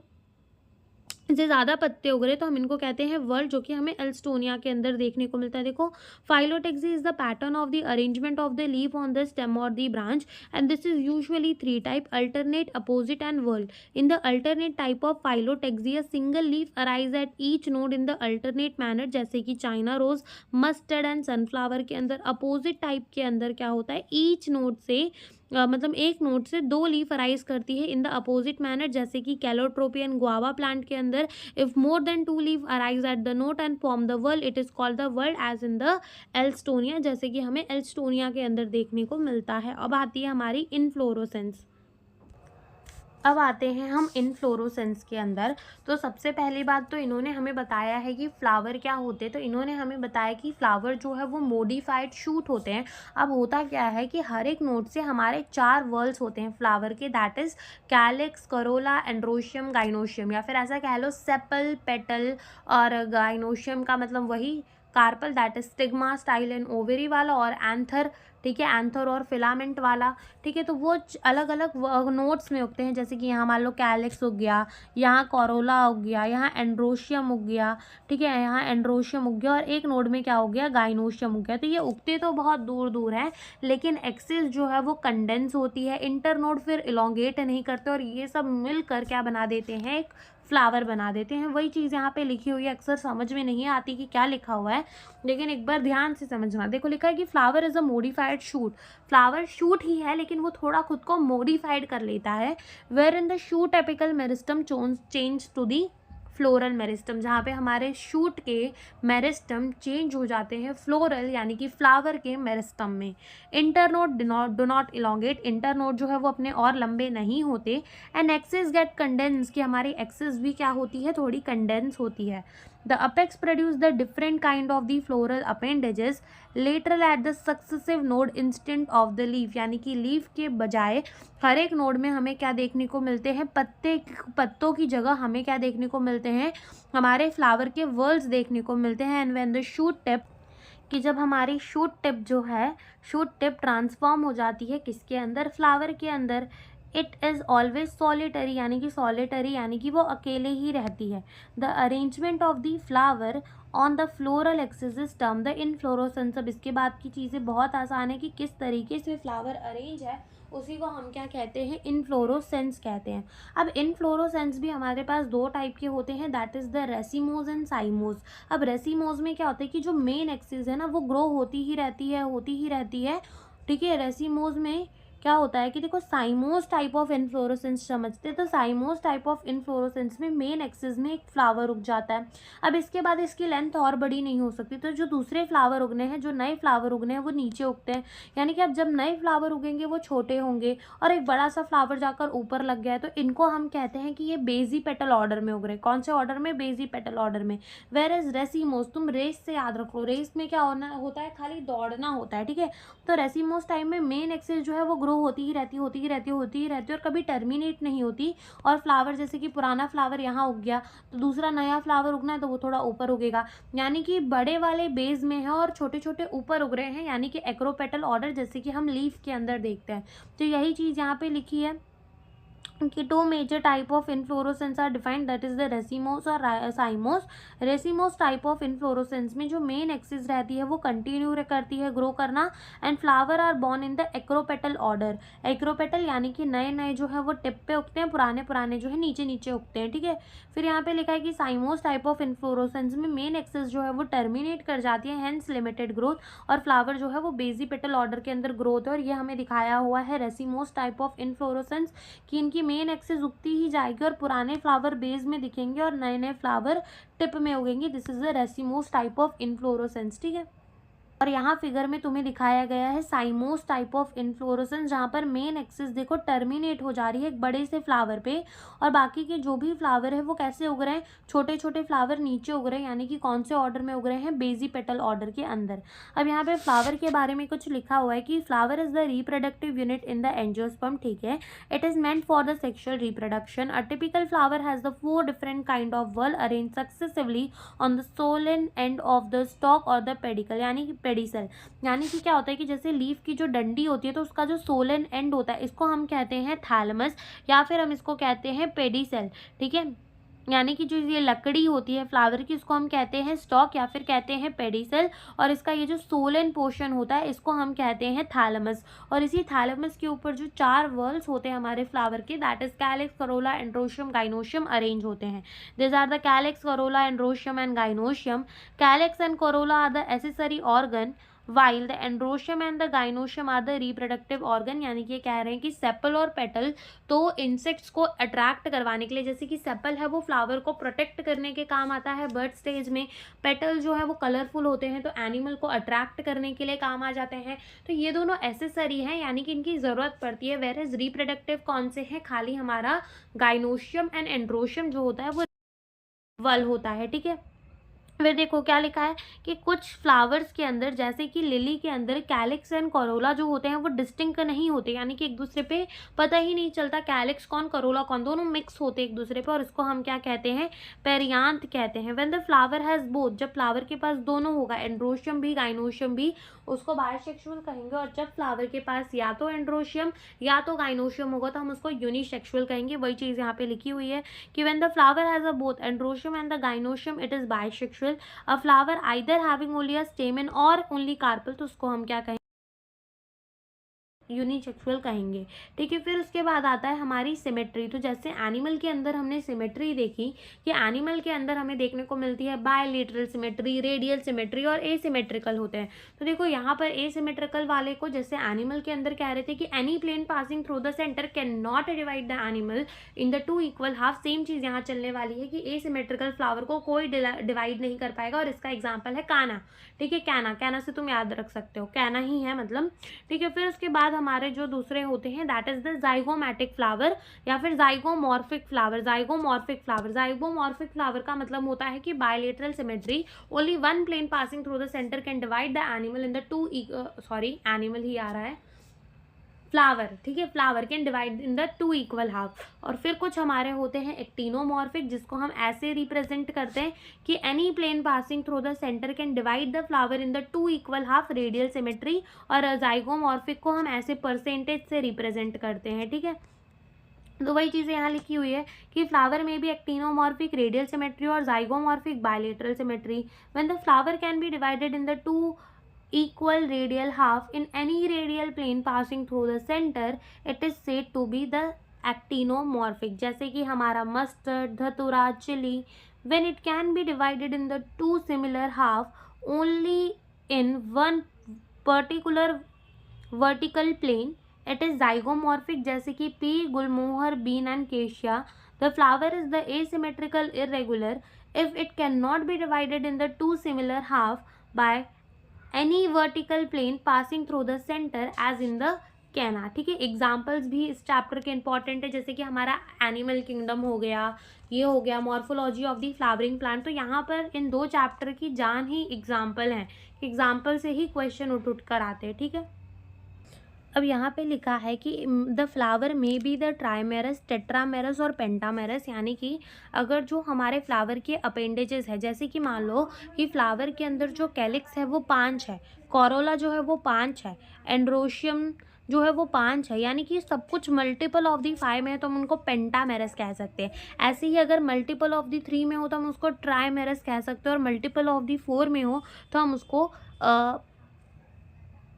से ज़्यादा पत्ते उग रहे, तो हम इनको कहते हैं वर्ल्ड, जो कि हमें एल्स्टोनिया के अंदर देखने को मिलता है। देखो phyllotaxy is the pattern of the arrangement of the leaf on the stem और the branch and this is usually 3 type, alternate, opposite and whorl. In the alternate type of phyllotaxy a single leaf arise at each node in the alternate manner, जैसे कि China rose, mustard and sunflower के अंदर। Opposite type के अंदर क्या होता है, each node से मतलब एक नोड से 2 लीफ अराइज करती है इन द अपोजिट मैनर, जैसे कि कैलोट्रोपियन गुआवा प्लांट के अंदर। If more than 2 leaf arise at the node and form the whorl, it is called the whorl as in the Alstonia, जैसे कि हमें एल्स्टोनिया के अंदर देखने को मिलता है। अब आती है हमारी इनफ्लोरोसेंस। अब आते हैं हम इनफ्लोरोसेंस के अंदर। तो सबसे पहली बात तो इन्होंने हमें बताया है कि फ्लावर क्या होते हैं, तो इन्होंने हमें बताया कि फ्लावर जो है वो मॉडिफाइड शूट होते हैं। अब होता क्या है कि हर एक नोड से हमारे 4 वर्ल्स होते हैं फ्लावर के, that is calyx, corolla, androecium, gynoecium, या फिर ऐसा कह लो सेपल, पेटल, और गाइनोशियम का मतलब वही carpel, that is stigma, style and ovary वाला, और एंथर, ठीक है, एंथर और फिलामेंट वाला, ठीक है। तो वो अलग अलग नोड्स में उगते हैं, जैसे कि यहाँ मान लो कैलिक्स उग गया, यहाँ कोरोला उग गया, यहाँ एंड्रोशियम उग गया, ठीक है, यहाँ एंड्रोशियम उग गया, और एक नोड में क्या हो गया, गाइनोशियम उग गया। तो ये उगते तो बहुत दूर दूर हैं, लेकिन एक्सिस जो है वो कंडेंस होती है, इंटरनोड फिर इलोंगेट नहीं करते, और ये सब मिलकर क्या बना देते हैं, एक फ्लावर बना देते हैं। वही चीज़ यहाँ पे लिखी हुई है, अक्सर समझ में नहीं आती कि क्या लिखा हुआ है, लेकिन एक बार ध्यान से समझना। देखो लिखा है कि flower is a modified shoot, flower shoot ही है लेकिन वो थोड़ा खुद को मॉडिफाइड कर लेता है। Where in the shoot apical meristem change to the floral meristem, जहाँ पे हमारे शूट के मेरिस्टम चेंज हो जाते हैं फ्लोरल यानी कि फ्लावर के मेरिस्टम में। Internode do not elongate, internode जो है वो अपने और लंबे नहीं होते। एंड एक्सिस गेट कंडेंस, कि हमारी एक्सिस भी क्या होती है, थोड़ी कंडेंस होती है। The apex produce the different kind of the floral appendages lateral at the successive node instant of the leaf, यानी कि लीफ के बजाय हर एक नोड में हमें क्या देखने को मिलते हैं, पत्तों की जगह हमें क्या देखने को मिलते हैं, हमारे फ्लावर के वर्ल्स देखने को मिलते हैं। And when the shoot tip कि जब हमारी शूट टिप जो है, शूट टिप ट्रांसफॉर्म हो जाती है किसके अंदर, फ्लावर के अंदर, इट इज़ ऑलवेज सॉलिटरी, यानी कि सॉलिटरी यानी कि वो अकेले ही रहती है। The arrangement of the flower on the floral axis is term the inflorescence. अब इसके बाद की चीज़ें बहुत आसान है कि किस तरीके से फ्लावर अरेंज है, उसी को हम क्या कहते हैं, इनफ्लोरोसेंस कहते हैं। अब इनफ्लोरोसेंस भी हमारे पास दो टाइप के होते हैं, that is the racemose and cymose. अब रेसिमोज में क्या होता है कि जो मेन एक्सिस है ना वो ग्रो होती ही रहती है, होती ही रहती है, ठीक है। रेसिमोज में क्या होता है कि देखो, साइमोस टाइप ऑफ इनफ्लोरोसेंस समझते हैं, तो साइमोस टाइप ऑफ इनफ्लोरोसेंस में मेन एक्सिस में एक फ्लावर उग जाता है। अब इसके बाद इसकी लेंथ और बड़ी नहीं हो सकती, तो जो दूसरे फ्लावर उगने हैं, जो नए फ्लावर उगने हैं, वो नीचे उगते हैं। यानी कि अब जब नए फ्लावर उगेंगे वो छोटे होंगे और एक बड़ा सा फ्लावर जाकर ऊपर लग गया है, तो इनको हम कहते हैं कि ये बेजी पेटल ऑर्डर में उग रहे हैं। कौन से ऑर्डर में, बेजी पेटल ऑर्डर में। वेर एज रेसिमोस, तुम रेस से याद रखो, रेस में क्या होना होता है, खाली दौड़ना होता है, ठीक है। तो रेसिमोस टाइम में मेन एक्सिस जो है वो ग्रो होती ही रहती, होती ही रहती, होती ही रहती और कभी टर्मिनेट नहीं होती। और फ्लावर जैसे कि पुराना फ्लावर यहाँ उग गया तो दूसरा नया फ्लावर उगना है तो वो थोड़ा ऊपर उगेगा, यानी कि बड़े वाले बेस में है और छोटे छोटे ऊपर उग रहे हैं, यानी कि एक्रोपेटल ऑर्डर, जैसे कि हम लीफ के अंदर देखते हैं। तो यही चीज़ यहाँ पे लिखी है कि two major type of inflorescence are defined, that is the racemose और cymose. Racemose type of inflorescence में जो मेन एक्सिस रहती है वो कंटिन्यू करती है ग्रो करना, and flower are born in the acropetal order. Acropetal यानी कि नए नए जो है वो टिप पे उगते हैं, पुराने पुराने जो है नीचे नीचे उगते हैं, ठीक है। फिर यहाँ पे लिखा है कि साइमोस टाइप ऑफ इनफ्लोरोसेंस में मेन एक्सिस जो है वो टर्मिनेट कर जाती है, हेंस लिमिटेड ग्रोथ, और फ्लावर जो है वो बेजी पेटल ऑर्डर के अंदर ग्रोथ है। और ये हमें दिखाया हुआ है रेसिमोस टाइप ऑफ इनफ्लोरोसेंस कि इनकी मेन एक्सिस उगती ही जाएगी और पुराने फ्लावर बेस में दिखेंगे और नए नए फ्लावर टिप में उगेंगे। This is the racemose type of inflorescence, ठीक है। और यहाँ फिगर में तुम्हें दिखाया गया है साइमोस टाइप ऑफ इनफ्लोरोसेंस, जहाँ पर मेन एक्सिस देखो टर्मिनेट हो जा रही है एक बड़े से फ्लावर पे, और बाकी के जो भी फ्लावर है वो कैसे उग रहे हैं, छोटे छोटे फ्लावर नीचे उग रहे हैं, यानी कि कौन से ऑर्डर में उग रहे हैं, बेजी पेटल ऑर्डर के अंदर। अब यहाँ पे फ्लावर के बारे में कुछ लिखा हुआ है कि flower is the reproductive unit in the angiosperm, ठीक है। It is meant for the sexual reproduction. A typical flower has the 4 different kind of whorl arrange successively on the swollen end of the stalk और the pedicel, यानी कि pedicel. यानी कि क्या होता है कि जैसे लीफ की जो डंडी होती है तो उसका जो सोलन एंड होता है इसको हम कहते हैं थैलेमस, या फिर हम इसको कहते हैं पेडिसेल, ठीक है। यानी कि जो ये लकड़ी होती है फ्लावर की उसको हम कहते हैं स्टॉक या फिर कहते हैं पेडिसल, और इसका ये जो सोलन पोर्शन होता है इसको हम कहते हैं थैलेमस। और इसी थैलेमस के ऊपर जो 4 वर्ल्स होते हैं हमारे फ्लावर के, that is calyx, corolla, androecium, gynoecium arrange होते हैं। This are the calyx, corolla, androecium and gynoecium. Calyx and corolla are the accessory organ, while the androecium and the gynoecium are the reproductive organ। यानी कि ये कह रहे हैं कि sepal और पेटल तो इंसेक्ट्स को अट्रैक्ट करवाने के लिए, जैसे कि सेपल है वो फ्लावर को प्रोटेक्ट करने के काम आता है बर्थ स्टेज में, पेटल जो है वो कलरफुल होते हैं तो एनिमल को अट्रैक्ट करने के लिए काम आ जाते हैं। तो ये दोनों एसेसरी हैं, यानी कि इनकी ज़रूरत पड़ती है। वेर इज रिप्रोडक्टिव कौन से हैं, खाली हमारा गाइनोशियम एंड एंड्रोशियम जो होता है वो वल होता है, ठीक है। फिर देखो क्या लिखा है कि कुछ फ्लावर्स के अंदर, जैसे कि लिली के अंदर कैलिक्स एंड करोला जो होते हैं वो डिस्टिंक्ट नहीं होते, यानी कि एक दूसरे पे पता ही नहीं चलता कैलिक्स कौन करोला कौन, दोनों मिक्स होते एक दूसरे पे, और इसको हम क्या कहते हैं, पेरियांथ कहते हैं। When the flower has both, जब फ्लावर के पास दोनों होगा, एंड्रोशियम भी गाइनोशियम भी, उसको बायसेक्सुअल कहेंगे। और जब फ्लावर के पास या तो एंड्रोशियम या तो गाइनोशियम होगा तो हम उसको यूनिसेक्सुअल कहेंगे। वही चीज़ यहाँ पे लिखी हुई है कि when the flower has a both androecium and the gynoecium it is bisexual. A flower either having only अ स्टेमन और ओनली कार्पल, तो उसको हम क्या कहेंगे, यूनिसेक्सुअल कहेंगे, ठीक है। फिर उसके बाद आता है हमारी सिमेट्री। तो जैसे एनिमल के अंदर हमने सिमेट्री देखी कि एनिमल के अंदर हमें देखने को मिलती है बायलेटरल सिमेट्री, रेडियल सिमेट्री और एसिमेट्रिकल होते हैं। तो देखो यहाँ पर एसिमेट्रिकल वाले को, जैसे एनिमल के अंदर कह रहे थे कि any plane passing through the centre can not divide the animal in the 2 equal half. Same चीज़ यहाँ चलने वाली है कि एसिमेट्रिकल फ्लावर को कोई डिवाइड नहीं कर पाएगा, और इसका एग्जाम्पल है काना, ठीक है। कैना, कैना से तुम याद रख सकते हो, कैना ही है मतलब, ठीक है। फिर उसके बाद हमारे जो दूसरे होते हैं that is the zygomatic flower या फिर zygomorphic flower. Zygomorphic flower, zygomorphic flower का मतलब होता है कि bilateral symmetry, only one plane passing through the centre can divide the animal in the 2 animal ही आ रहा है, फ्लावर, ठीक है, flower can divide in the 2 equal half. और फिर कुछ हमारे होते हैं एक्टिनोमॉर्फिक, जिसको हम ऐसे रिप्रेजेंट करते हैं कि any plane passing through the centre can divide the flower in the 2 equal half radial symmetry. और जाइगोमॉर्फिक को हम ऐसे परसेंटेज से रिप्रेजेंट करते हैं, ठीक है। तो वही चीज़ें यहाँ लिखी हुई है कि फ्लावर में भी एक्टिनोमॉर्फिक, रेडियल सिमेट्री और zygomorphic bilateral symmetry. When the flower can be divided in the 2 equal radial half in any radial plane passing through the center, it is said to be the actinomorphic। जैसे कि हमारा mustard, धतूरा, chilli, when it can be divided in the 2 similar half only in one particular vertical plane, it is zygomorphic। जैसे कि pea, gulmohar, bean and cassia. The flower is the asymmetrical irregular if it cannot be divided in the 2 similar half by any vertical plane passing through the center as in the कैना, ठीक है। Examples भी इस chapter के important है, जैसे कि हमारा एनिमल किंगडम हो गया, ये हो गया morphology of the flowering plant. तो यहाँ पर इन 2 चैप्टर की जान ही एग्जाम्पल हैं, एग्जाम्पल से ही क्वेश्चन उठ कर आते हैं, ठीक है। अब यहाँ पे लिखा है कि द फ्लावर में बी द ट्राइमेरस, टेट्रामेरस और पेंटामेरस, यानी कि अगर जो हमारे फ्लावर के अपेंडेजेस है, जैसे कि मान लो कि फ्लावर के अंदर जो कैलिक्स है वो 5 है, कोरोला जो है वो 5 है, एंड्रोशियम जो है वो 5 है, यानी कि सब कुछ मल्टीपल ऑफ दी 5 में है तो हम उनको पेंटामेरस कह सकते हैं। ऐसे ही अगर मल्टीपल ऑफ दी 3 में हो तो हम उसको ट्राइमेरस कह सकते हैं, और मल्टीपल ऑफ दी 4 में हो तो हम उसको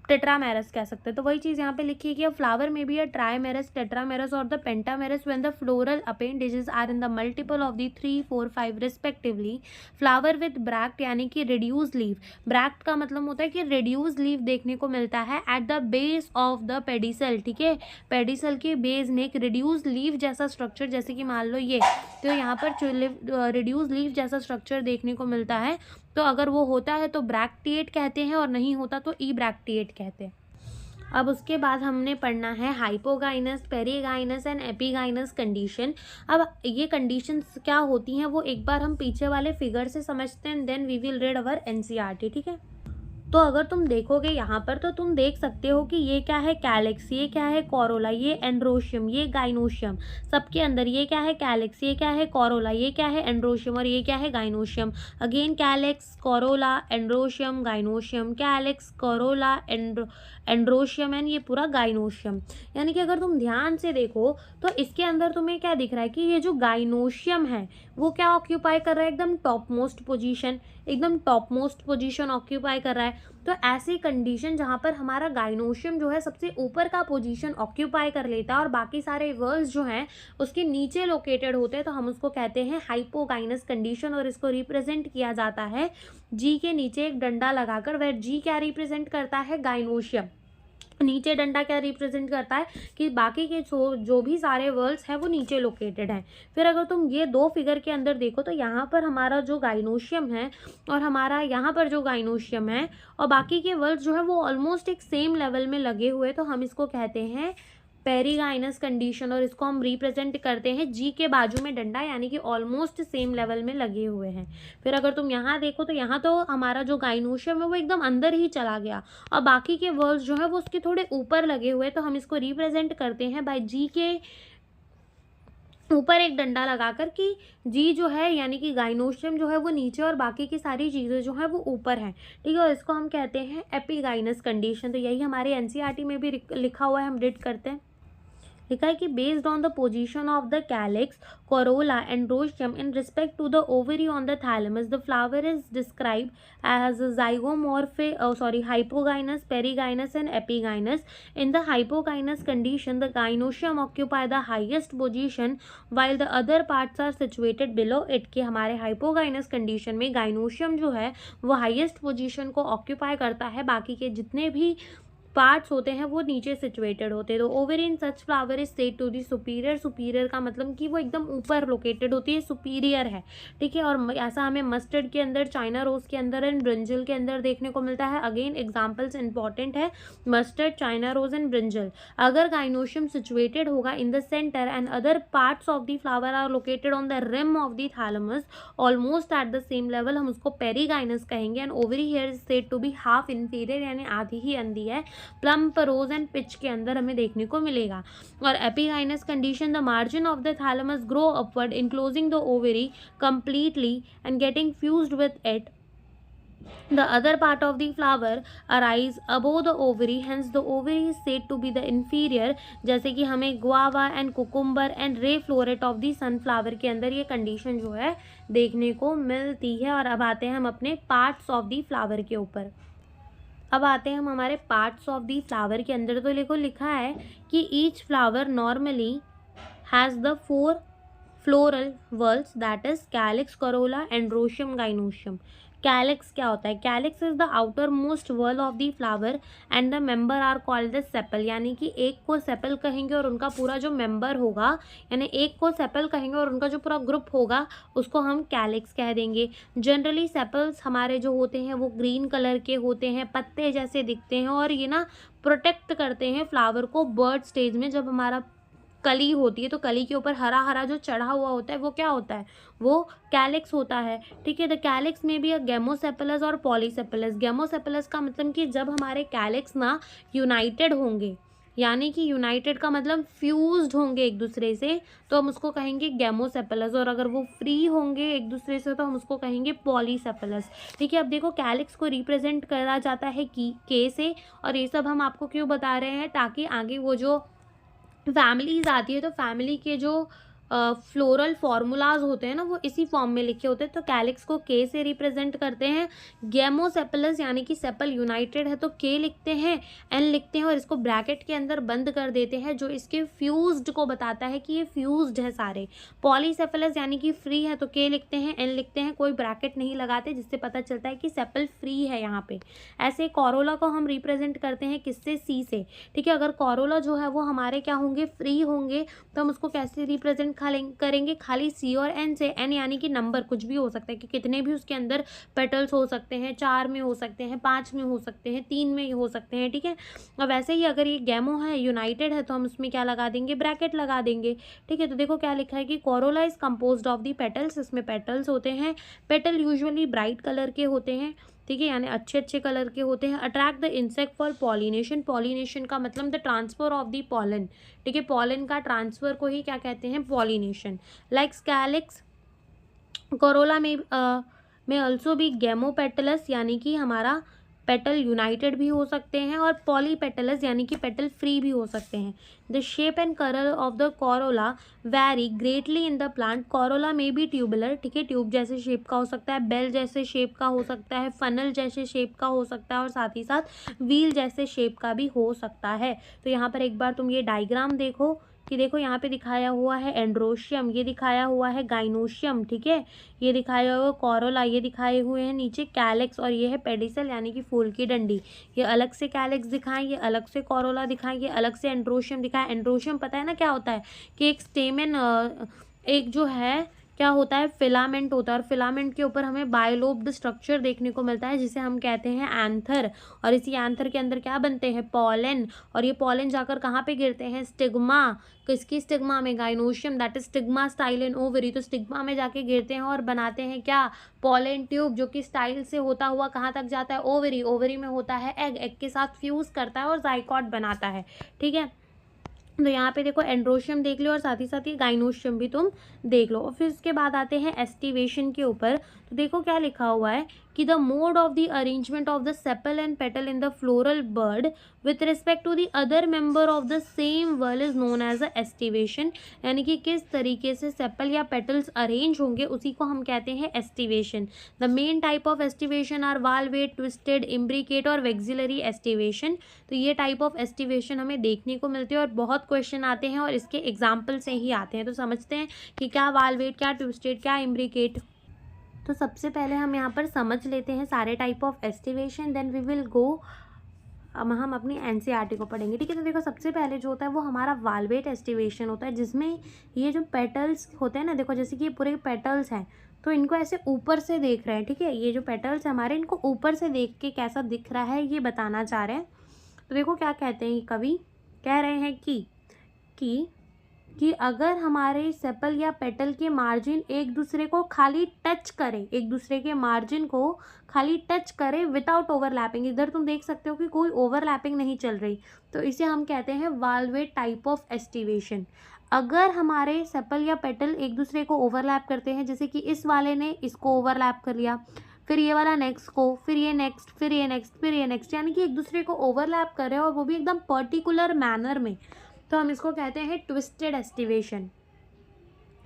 टेट्रामेरस कह सकते हैं। तो वही चीज़ यहाँ पे लिखी है कि फ्लावर में भी है ट्राइमेरस, टेट्रामेरस और the pentamerous when the floral appendages are in the multiple of the 3, 4, 5 respectively. Flower with bract, यानी कि रिड्यूस लीव। ब्रैक्ट का मतलब होता है कि रिड्यूस लीव देखने को मिलता है at the base of the pedicel, ठीक है। पेडिसल के बेस में एक रिड्यूस लीव जैसा स्ट्रक्चर, जैसे कि मान लो ये, तो यहाँ पर रिड्यूस लीव जैसा स्ट्रक्चर देखने को मिलता है। तो अगर वो होता है तो ब्रैक्टिएट कहते हैं, और नहीं होता तो ई ब्रैक्टिएट कहते हैं। अब उसके बाद हमने पढ़ना है hypogynous, perigynous and epigynous condition. अब ये कंडीशंस क्या होती हैं वो एक बार हम पीछे वाले फिगर से समझते हैं, then we will read our NCERT, ठीक है। तो अगर तुम देखोगे यहाँ पर तो तुम देख सकते हो कि ये क्या है कैलिक्स, ये क्या है कोरोला, ये एंड्रोशियम, ये गाइनोशियम। सबके अंदर ये क्या है कैलिक्स, ये क्या है कोरोला, ये क्या है एंड्रोशियम, और ये क्या है gynoecium. Again calyx, corolla, androecium, gynoecium, calyx, corolla, androecium and ये पूरा गाइनोशियम। यानी कि अगर तुम ध्यान से देखो तो इसके अंदर तुम्हें क्या दिख रहा है कि ये जो गाइनोशियम है वो क्या ऑक्यूपाई कर रहा है, एकदम टॉप मोस्ट पोजीशन, एकदम टॉप मोस्ट पोजीशन ऑक्यूपाई कर रहा है। तो ऐसी कंडीशन जहाँ पर हमारा गाइनोशियम जो है सबसे ऊपर का पोजीशन ऑक्यूपाई कर लेता है और बाकी सारे वर्ल्स जो हैं उसके नीचे लोकेटेड होते हैं, तो हम उसको कहते हैं हाइपोगाइनस कंडीशन। और इसको रिप्रेजेंट किया जाता है जी के नीचे एक डंडा लगाकर। वह जी क्या रिप्रेजेंट करता है, गाइनोशियम। नीचे डंडा क्या रिप्रेजेंट करता है कि बाकी के जो भी सारे वर्ल्ड्स हैं वो नीचे लोकेटेड हैं। फिर अगर तुम ये 2 फिगर के अंदर देखो तो यहाँ पर हमारा जो गाइनोशियम है और हमारा यहाँ पर जो गाइनोशियम है और बाकी के वर्ल्ड्स जो है वो ऑलमोस्ट एक सेम लेवल में लगे हुए, तो हम इसको कहते हैं पेरीगाइनस कंडीशन। और इसको हम रिप्रेजेंट करते हैं जी के बाजू में डंडा, यानी कि ऑलमोस्ट सेम लेवल में लगे हुए हैं। फिर अगर तुम यहाँ देखो तो यहाँ तो हमारा जो गाइनोशियम है वो एकदम अंदर ही चला गया और बाकी के वर्ड्स जो है वो उसके थोड़े ऊपर लगे हुए, तो हम इसको रिप्रेजेंट करते हैं बाय जी के ऊपर एक डंडा लगाकर कि जी जो है यानी कि गाइनोशियम जो है वो नीचे और बाकी की सारी चीज़ें जो है वो ऊपर हैं, ठीक है। और इसको हम कहते हैं एपीगाइनस कंडीशन। तो यही हमारे एनसीईआरटी में भी लिखा हुआ है, हम रीड करते हैं। लिखा है कि based on the position of the calyx, corolla androecium in respect to the ovary on the thalamus, the flower is describe as hypogynous, perigynous and epigynous. In the hypogynous condition, the gynoecium occupy the highest position while the other parts are situated below it। कि हमारे hypogynous condition में gynoecium जो है वो highest position को occupy करता है, बाकी के जितने भी पार्ट्स होते हैं वो नीचे सिचुएटेड होते हैं। तो ovary in such flower is said to the superior. Superior का मतलब कि वो एकदम ऊपर लोकेटेड होती है, सुपीरियर है, ठीक है। और ऐसा हमें मस्टर्ड के अंदर, चाइना रोज के अंदर एंड ब्रिंजल के अंदर देखने को मिलता है। अगेन एग्जाम्पल्स इंपॉर्टेंट है, mustard, China rose and brinjal. अगर गाइनोशियम सिचुएटेड होगा in the centre and other parts of the flower are located on the rim of the thalamus almost at the same level, हम उसको perigynous कहेंगे। And ovary here is said to be half inferior, यानी आधी ही अंधी है। Plump, rose and pitch के अंदर हमें देखने को मिलेगा। और epigynous condition, the margin of the thalamus grow upward enclosing the ovary completely and getting fused with it. The other part of the flower arise above the ovary, hence the ovary is said to be the inferior। जैसे कि हमें guava and cucumber and ray floret of the sunflower के अंदर ये condition जो है देखने को मिलती है। और अब आते हैं हम अपने पार्ट्स ऑफ दी फ्लावर के ऊपर। अब आते हैं हम हमारे पार्ट्स ऑफ दी फ्लावर के अंदर। तो देखो लिखा है कि each flower normally has the 4 floral whorls, that is calyx, corolla, androecium, gynoecium। Calyx क्या होता है? Calyx is the outermost whorl of the flower and the member are called the sepal. यानी कि एक को सेपल कहेंगे और उनका पूरा जो मेंबर होगा, यानी एक को सेपल कहेंगे और उनका जो पूरा ग्रुप होगा उसको हम कैलिक्स कह देंगे। जनरली सेपल्स हमारे जो होते हैं वो ग्रीन कलर के होते हैं, पत्ते जैसे दिखते हैं, और ये ना प्रोटेक्ट करते हैं फ्लावर को बर्ड स्टेज में। जब हमारा कली होती है तो कली के ऊपर हरा हरा जो चढ़ा हुआ होता है वो क्या होता है? वो कैलिक्स होता है। ठीक है, द कैलिक्स में भी गेमोसेपलस और पॉलीसेपलस। गेमोसेपलस का मतलब कि जब हमारे कैलिक्स ना यूनाइटेड होंगे, यानी कि यूनाइटेड का मतलब फ्यूज्ड होंगे एक दूसरे से, तो हम उसको कहेंगे गेमोसेपलस। और अगर वो फ्री होंगे एक दूसरे से तो हम उसको कहेंगे पॉलीसेपलस। ठीक है, अब देखो कैलिक्स को रिप्रेजेंट करा जाता है के से, और ये सब हम आपको क्यों बता रहे हैं? ताकि आगे वो जो फैमिलीज आती है तो फैमिली के जो फ्लोरल फार्मूलाज होते हैं ना वो इसी फॉर्म में लिखे होते हैं। तो कैलिक्स को के से रिप्रेजेंट करते हैं। गेमोसेपलस यानी कि सेपल यूनाइटेड है तो के लिखते हैं, एन लिखते हैं और इसको ब्रैकेट के अंदर बंद कर देते हैं, जो इसके फ्यूज्ड को बताता है कि ये फ्यूज्ड है सारे। पॉलीसेपलस यानी कि फ्री है तो के लिखते हैं, एन लिखते हैं, कोई ब्रैकेट नहीं लगाते, जिससे पता चलता है कि सेपल फ्री है यहाँ पे। ऐसे कोरोला को हम रिप्रेजेंट करते हैं किससे? सी से। ठीक है, अगर कोरोला जो है वो हमारे क्या होंगे? फ्री होंगे, तो हम उसको कैसे रिप्रेजेंट करेंगे? खाली सी और एन से। एन यानी कि नंबर कुछ भी हो सकता है कि कितने भी उसके अंदर पेटल्स हो सकते हैं, 4 में हो सकते हैं, 5 में हो सकते हैं, 3 में हो सकते हैं। ठीक है, और वैसे ही अगर ये गैमो है, यूनाइटेड है, तो हम उसमें क्या लगा देंगे? ब्रैकेट लगा देंगे। ठीक है, तो देखो क्या लिखा है कि Corolla is composed of the petals. इसमें पेटल्स होते हैं। पेटल यूजुअली ब्राइट कलर के होते हैं। ठीक है, यानी अच्छे अच्छे कलर के होते हैं। Attract the insect for pollination. Pollination का मतलब the transfer of the pollen. ठीक है, पॉलन का ट्रांसफर को ही क्या कहते हैं? पॉलिनेशन। लाइक कैलिक्स, कोरोला में ऑल्सो भी गेमोपेटलस यानी कि हमारा पेटल यूनाइटेड भी हो सकते हैं, और पॉलीपेटलस यानी कि पेटल फ्री भी हो सकते हैं। The shape and colour of the corolla vary greatly in the plant. Corolla में भी ट्यूबुलर, ठीक है, ट्यूब जैसे शेप का हो सकता है, बेल जैसे शेप का हो सकता है, फनल जैसे शेप का हो सकता है, और साथ ही साथ व्हील जैसे शेप का भी हो सकता है। तो यहाँ पर एक बार तुम ये डायग्राम देखो कि देखो यहाँ पे दिखाया हुआ है एंड्रोशियम, ये दिखाया हुआ है गाइनोशियम। ठीक है, ये दिखाया हुआ कोरोला, ये दिखाए हुए हैं नीचे कैलिक्स, और ये है पेडिसल यानी कि फूल की डंडी। ये अलग से कैलिक्स दिखाएं, ये अलग से कोरोला दिखाएं, ये अलग से एंड्रोशियम दिखाएं। एंड्रोशियम पता है ना क्या होता है? कि एक स्टेमेन, एक जो है क्या होता है? फिलामेंट होता है, और फिलामेंट के ऊपर हमें बायलोब्ड स्ट्रक्चर देखने को मिलता है जिसे हम कहते हैं एंथर। और इसी एंथर के अंदर क्या बनते हैं? पॉलन, और ये पॉलन जाकर कहाँ पे गिरते हैं? स्टिग्मा। किसकी स्टिग्मा में? Gynoecium, that is stigma style in ovary. तो स्टिग्मा में जाके गिरते हैं और बनाते हैं क्या? पॉलन ट्यूब, जो कि स्टाइल से होता हुआ कहाँ तक जाता है? ओवरी। ओवरी में होता है एग, एग के साथ फ्यूज करता है और जाइगोट बनाता है। ठीक है, तो यहाँ पे देखो एंड्रोशियम देख लो और साथ ही साथ ये गाइनोशियम भी तुम देख लो। और फिर इसके बाद आते हैं एस्टिवेशन के ऊपर। तो देखो क्या लिखा हुआ है कि the mode of the arrangement of the sepal and petal in the floral bud with respect to the other member of the same whorl is known as a aestivation. यानी कि किस तरीके से सेपल या पेटल्स अरेंज होंगे उसी को हम कहते हैं aestivation. The main type of aestivation are valvate, twisted, imbricate और वेक्सिलरी एस्टिवेशन। तो ये टाइप ऑफ एस्टिवेशन हमें देखने को मिलती है और बहुत क्वेश्चन आते हैं और इसके एग्जाम्पल से ही आते हैं। तो समझते हैं कि क्या वाल्वेट, क्या ट्विस्टेड, क्या इम्ब्रिकेट। तो सबसे पहले हम यहाँ पर समझ लेते हैं सारे type of aestivation, then we will go, अब हम अपनी एनसीईआरटी को पढ़ेंगे। ठीक है, तो देखो सबसे पहले जो होता है वो हमारा वाल्वेट एस्टिवेशन होता है, जिसमें ये जो पेटल्स होते हैं ना, देखो जैसे कि ये पूरे पेटल्स हैं तो इनको ऐसे ऊपर से देख रहे हैं। ठीक है, ये जो पेटल्स हमारे, इनको ऊपर से देख के कैसा दिख रहा है ये बताना चाह रहे हैं। तो देखो क्या कहते हैं कवि, कह रहे हैं कि कि अगर हमारे सेपल या पेटल के मार्जिन एक दूसरे को खाली टच करें, एक दूसरे के मार्जिन को खाली टच करें विदाउट ओवरलैपिंग, इधर तुम देख सकते हो कि कोई ओवरलैपिंग नहीं चल रही, तो इसे हम कहते हैं वाल्वेट टाइप ऑफ एस्टिवेशन। अगर हमारे सेपल या पेटल एक दूसरे को ओवरलैप करते हैं, जैसे कि इस वाले ने इसको ओवरलैप कर लिया, फिर ये वाला नेक्स्ट को, फिर ये नेक्स्ट, फिर ये नेक्स्ट, फिर ये नेक्स्ट, यानी कि एक दूसरे को ओवरलैप कर रहे हैं और वो भी एकदम पर्टिकुलर मैनर में, तो हम इसको कहते हैं ट्विस्टेड एस्टिवेशन।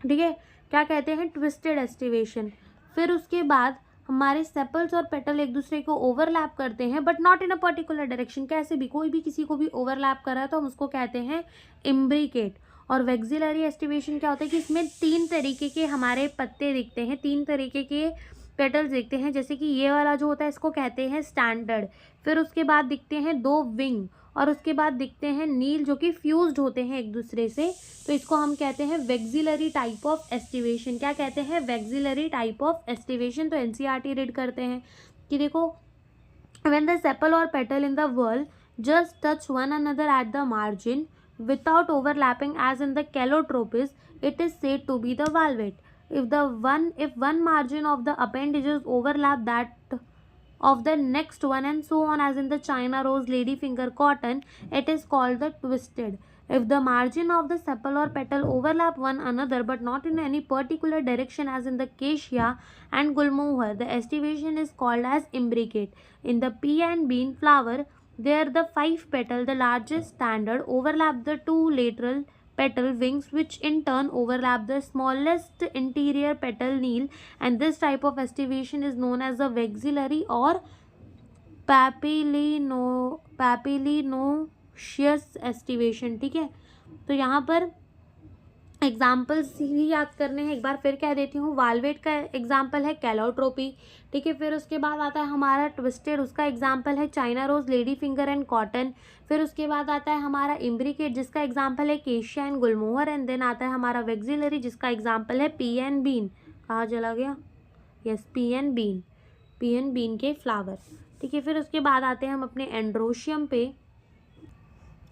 ठीक है, क्या कहते हैं? Twisted aestivation. फिर उसके बाद हमारे सेपल्स और पेटल एक दूसरे को ओवरलैप करते हैं but not in a particular direction, कैसे भी, कोई भी किसी को भी ओवरलैप कर रहा है तो हम उसको कहते हैं इम्ब्रिकेट। और वेक्सिलरी एस्टिवेशन क्या होता है कि इसमें 3 तरीके के हमारे पत्ते दिखते हैं, 3 तरीके के पेटल्स दिखते हैं, जैसे कि ये वाला जो होता है इसको कहते हैं स्टैंडर्ड, फिर उसके बाद दिखते हैं 2 विंग, और उसके बाद दिखते हैं नील जो कि फ्यूज्ड होते हैं एक दूसरे से, तो इसको हम कहते हैं वेक्सिलरी टाइप ऑफ एस्टिवेशन। क्या कहते हैं? Vexillary type of aestivation. तो एनसीईआरटी रीड करते हैं कि देखो, when the sepal or petal in the whorl just touch one another at the margin without overlapping as in the calotropis, it is said to be the valvate. If one margin of the appendages overlap that of the next one and so on as in the China rose, ladyfinger, cotton, it is called the twisted. If the margin of the sepal or petal overlap one another but not in any particular direction as in the cassia and gulmohar, the estivation is called as imbricate. In the pea and bean flower, there the 5 petal, the largest standard, overlap the 2 lateral petal wings which in turn overlap the smallest interior petal needle, and this type of estivation is known as the vexillary or papillinoecious estivation। ठीक है, तो यहाँ पर examples ही याद करने हैं, एक बार फिर कह देती हूँ। वाल्वेट का एग्जाम्पल है कैलोट्रोपी, ठीक है। फिर उसके बाद आता है हमारा ट्विस्टेड, उसका एग्जाम्पल है China rose, lady finger and cotton. फिर उसके बाद आता है हमारा इम्ब्रिकेट जिसका एग्जाम्पल है केशिया एंड गुलमोहर, एंड देन आता है हमारा वेक्सिलरी जिसका एग्जाम्पल है पी एंड बीन। कहाँ चला गया? यस, पी एंड बीन के फ्लावर, ठीक है। फिर उसके बाद आते हैं हम अपने एंड्रोशियम पे,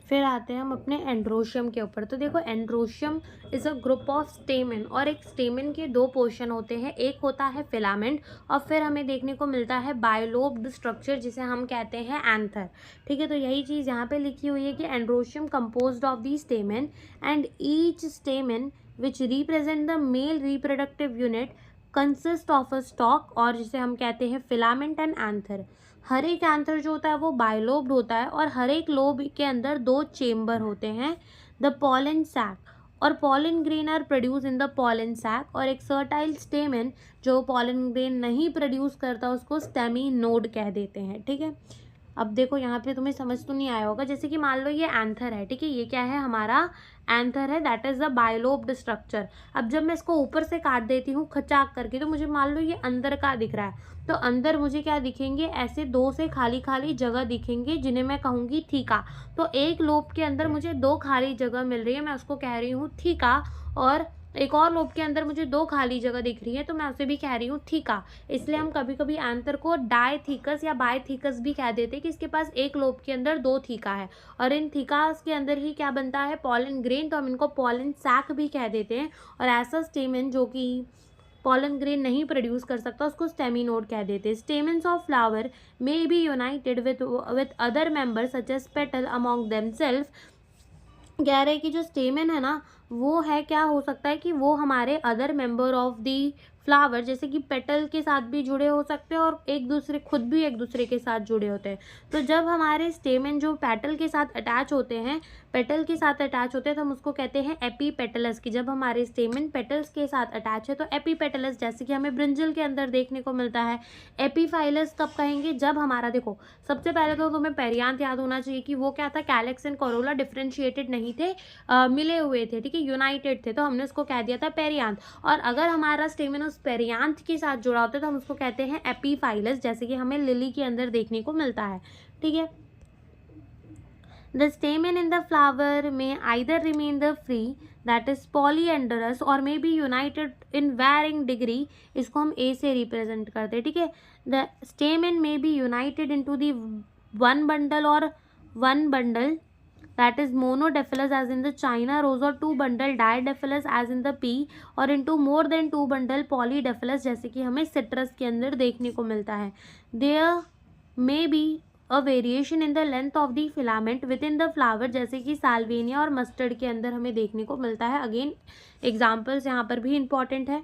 फिर आते हैं हम अपने एंड्रोशियम के ऊपर। तो देखो, androecium is a group of stamen, और एक स्टेमेन के 2 पोर्शन होते हैं, एक होता है फिलामेंट और फिर हमें देखने को मिलता है बायोलोब्ड स्ट्रक्चर जिसे हम कहते हैं एंथर। ठीक है, तो यही चीज़ यहाँ पे लिखी हुई है कि androecium composed of the stamen and each stamen which represent the male reproductive unit consist of a stock, और जिसे हम कहते हैं फिलामेंट एंड एंथर। हर एक एंथर जो होता है वो बायोलोब्ड होता है और हर एक लोब के अंदर 2 चेम्बर होते हैं, द पॉलन सैक, और pollen grain are produce in the pollen sac, और एक सर्टाइल स्टेमेन जो पॉलन ग्रेन नहीं प्रोड्यूस करता उसको स्टेमी नोड कह देते हैं। ठीक है, अब देखो यहाँ पे तुम्हें समझ तो नहीं आया होगा, जैसे कि मान लो ये एंथर है, ठीक है, ये क्या है? हमारा एंथर है, दैट इज द बायोलोब्ड स्ट्रक्चर। अब जब मैं इसको ऊपर से काट देती हूँ खचाक करके, तो मुझे मान लो ये अंदर का दिख रहा है, तो अंदर मुझे क्या दिखेंगे? ऐसे 2 से खाली खाली जगह दिखेंगे जिन्हें मैं कहूँगी थीका। तो एक लोब के अंदर मुझे 2 खाली जगह मिल रही है, मैं उसको कह रही हूँ थीका, और एक और लोब के अंदर मुझे 2 खाली जगह दिख रही है तो मैं उसे भी कह रही हूँ थीका। इसलिए हम कभी कभी एंथर को डायथीकस या बायथीकस भी कह देते हैं कि इसके पास एक लोब के अंदर 2 थीका है, और इन थीकास के अंदर ही क्या बनता है? पॉलन ग्रेन, तो हम इनको पॉलन सैक भी कह देते हैं। और ऐसा स्टेमन जो कि पॉलन ग्रेन नहीं प्रोड्यूस कर सकता उसको स्टेमिनोड कह देते हैं। Stamens of flower may be united with other members such as petal among themself. कह रहे हैं कि जो स्टेमन है ना, वो है, क्या हो सकता है कि वो हमारे other member of the flower जैसे कि पेटल के साथ भी जुड़े हो सकते हैं और एक दूसरे खुद भी एक दूसरे के साथ जुड़े होते हैं। तो जब हमारे स्टेमन जो पेटल के साथ अटैच होते हैं, तो हम उसको कहते हैं एपीपेटलस, की जब हमारे स्टेमन पेटल्स के साथ अटैच है तो एपीपेटलस, जैसे कि हमें ब्रिंजल के अंदर देखने को मिलता है। एपीफाइलस कब कहेंगे? जब हमारा, देखो सबसे पहले तो तुम्हें पेरियांथ याद होना चाहिए कि वो क्या था? कैलेक्स एंड कोरोला डिफ्रेंशिएटेड नहीं थे, मिले हुए थे, ठीक है, यूनाइटेड थे, तो हमने उसको कह दिया था पेरियांथ। और अगर हमारा स्टेमन उस पेरियांथ के साथ जुड़ा होता है तो हम उसको कहते हैं एपीफाइलस, जैसे कि हमें लिली के अंदर देखने को मिलता है। ठीक है, the stamen in the flower may either remain the free, that is polyandrous, or may be united in varying degree, इसको हम A से रिप्रेजेंट करते हैं। ठीक है, the stamen may be united into the one bundle that is monodiphilous as in the China rose, or two bundle didiphilous as in the pea, और into more than two bundle polydiphilous जैसे कि हमें citrus के अंदर देखने को मिलता है. There may be a variation in the length of the filament within the flower जैसे कि साल्विनिया और मस्टर्ड के अंदर हमें देखने को मिलता है. अगेन एग्जाम्पल्स यहाँ पर भी इम्पॉर्टेंट है.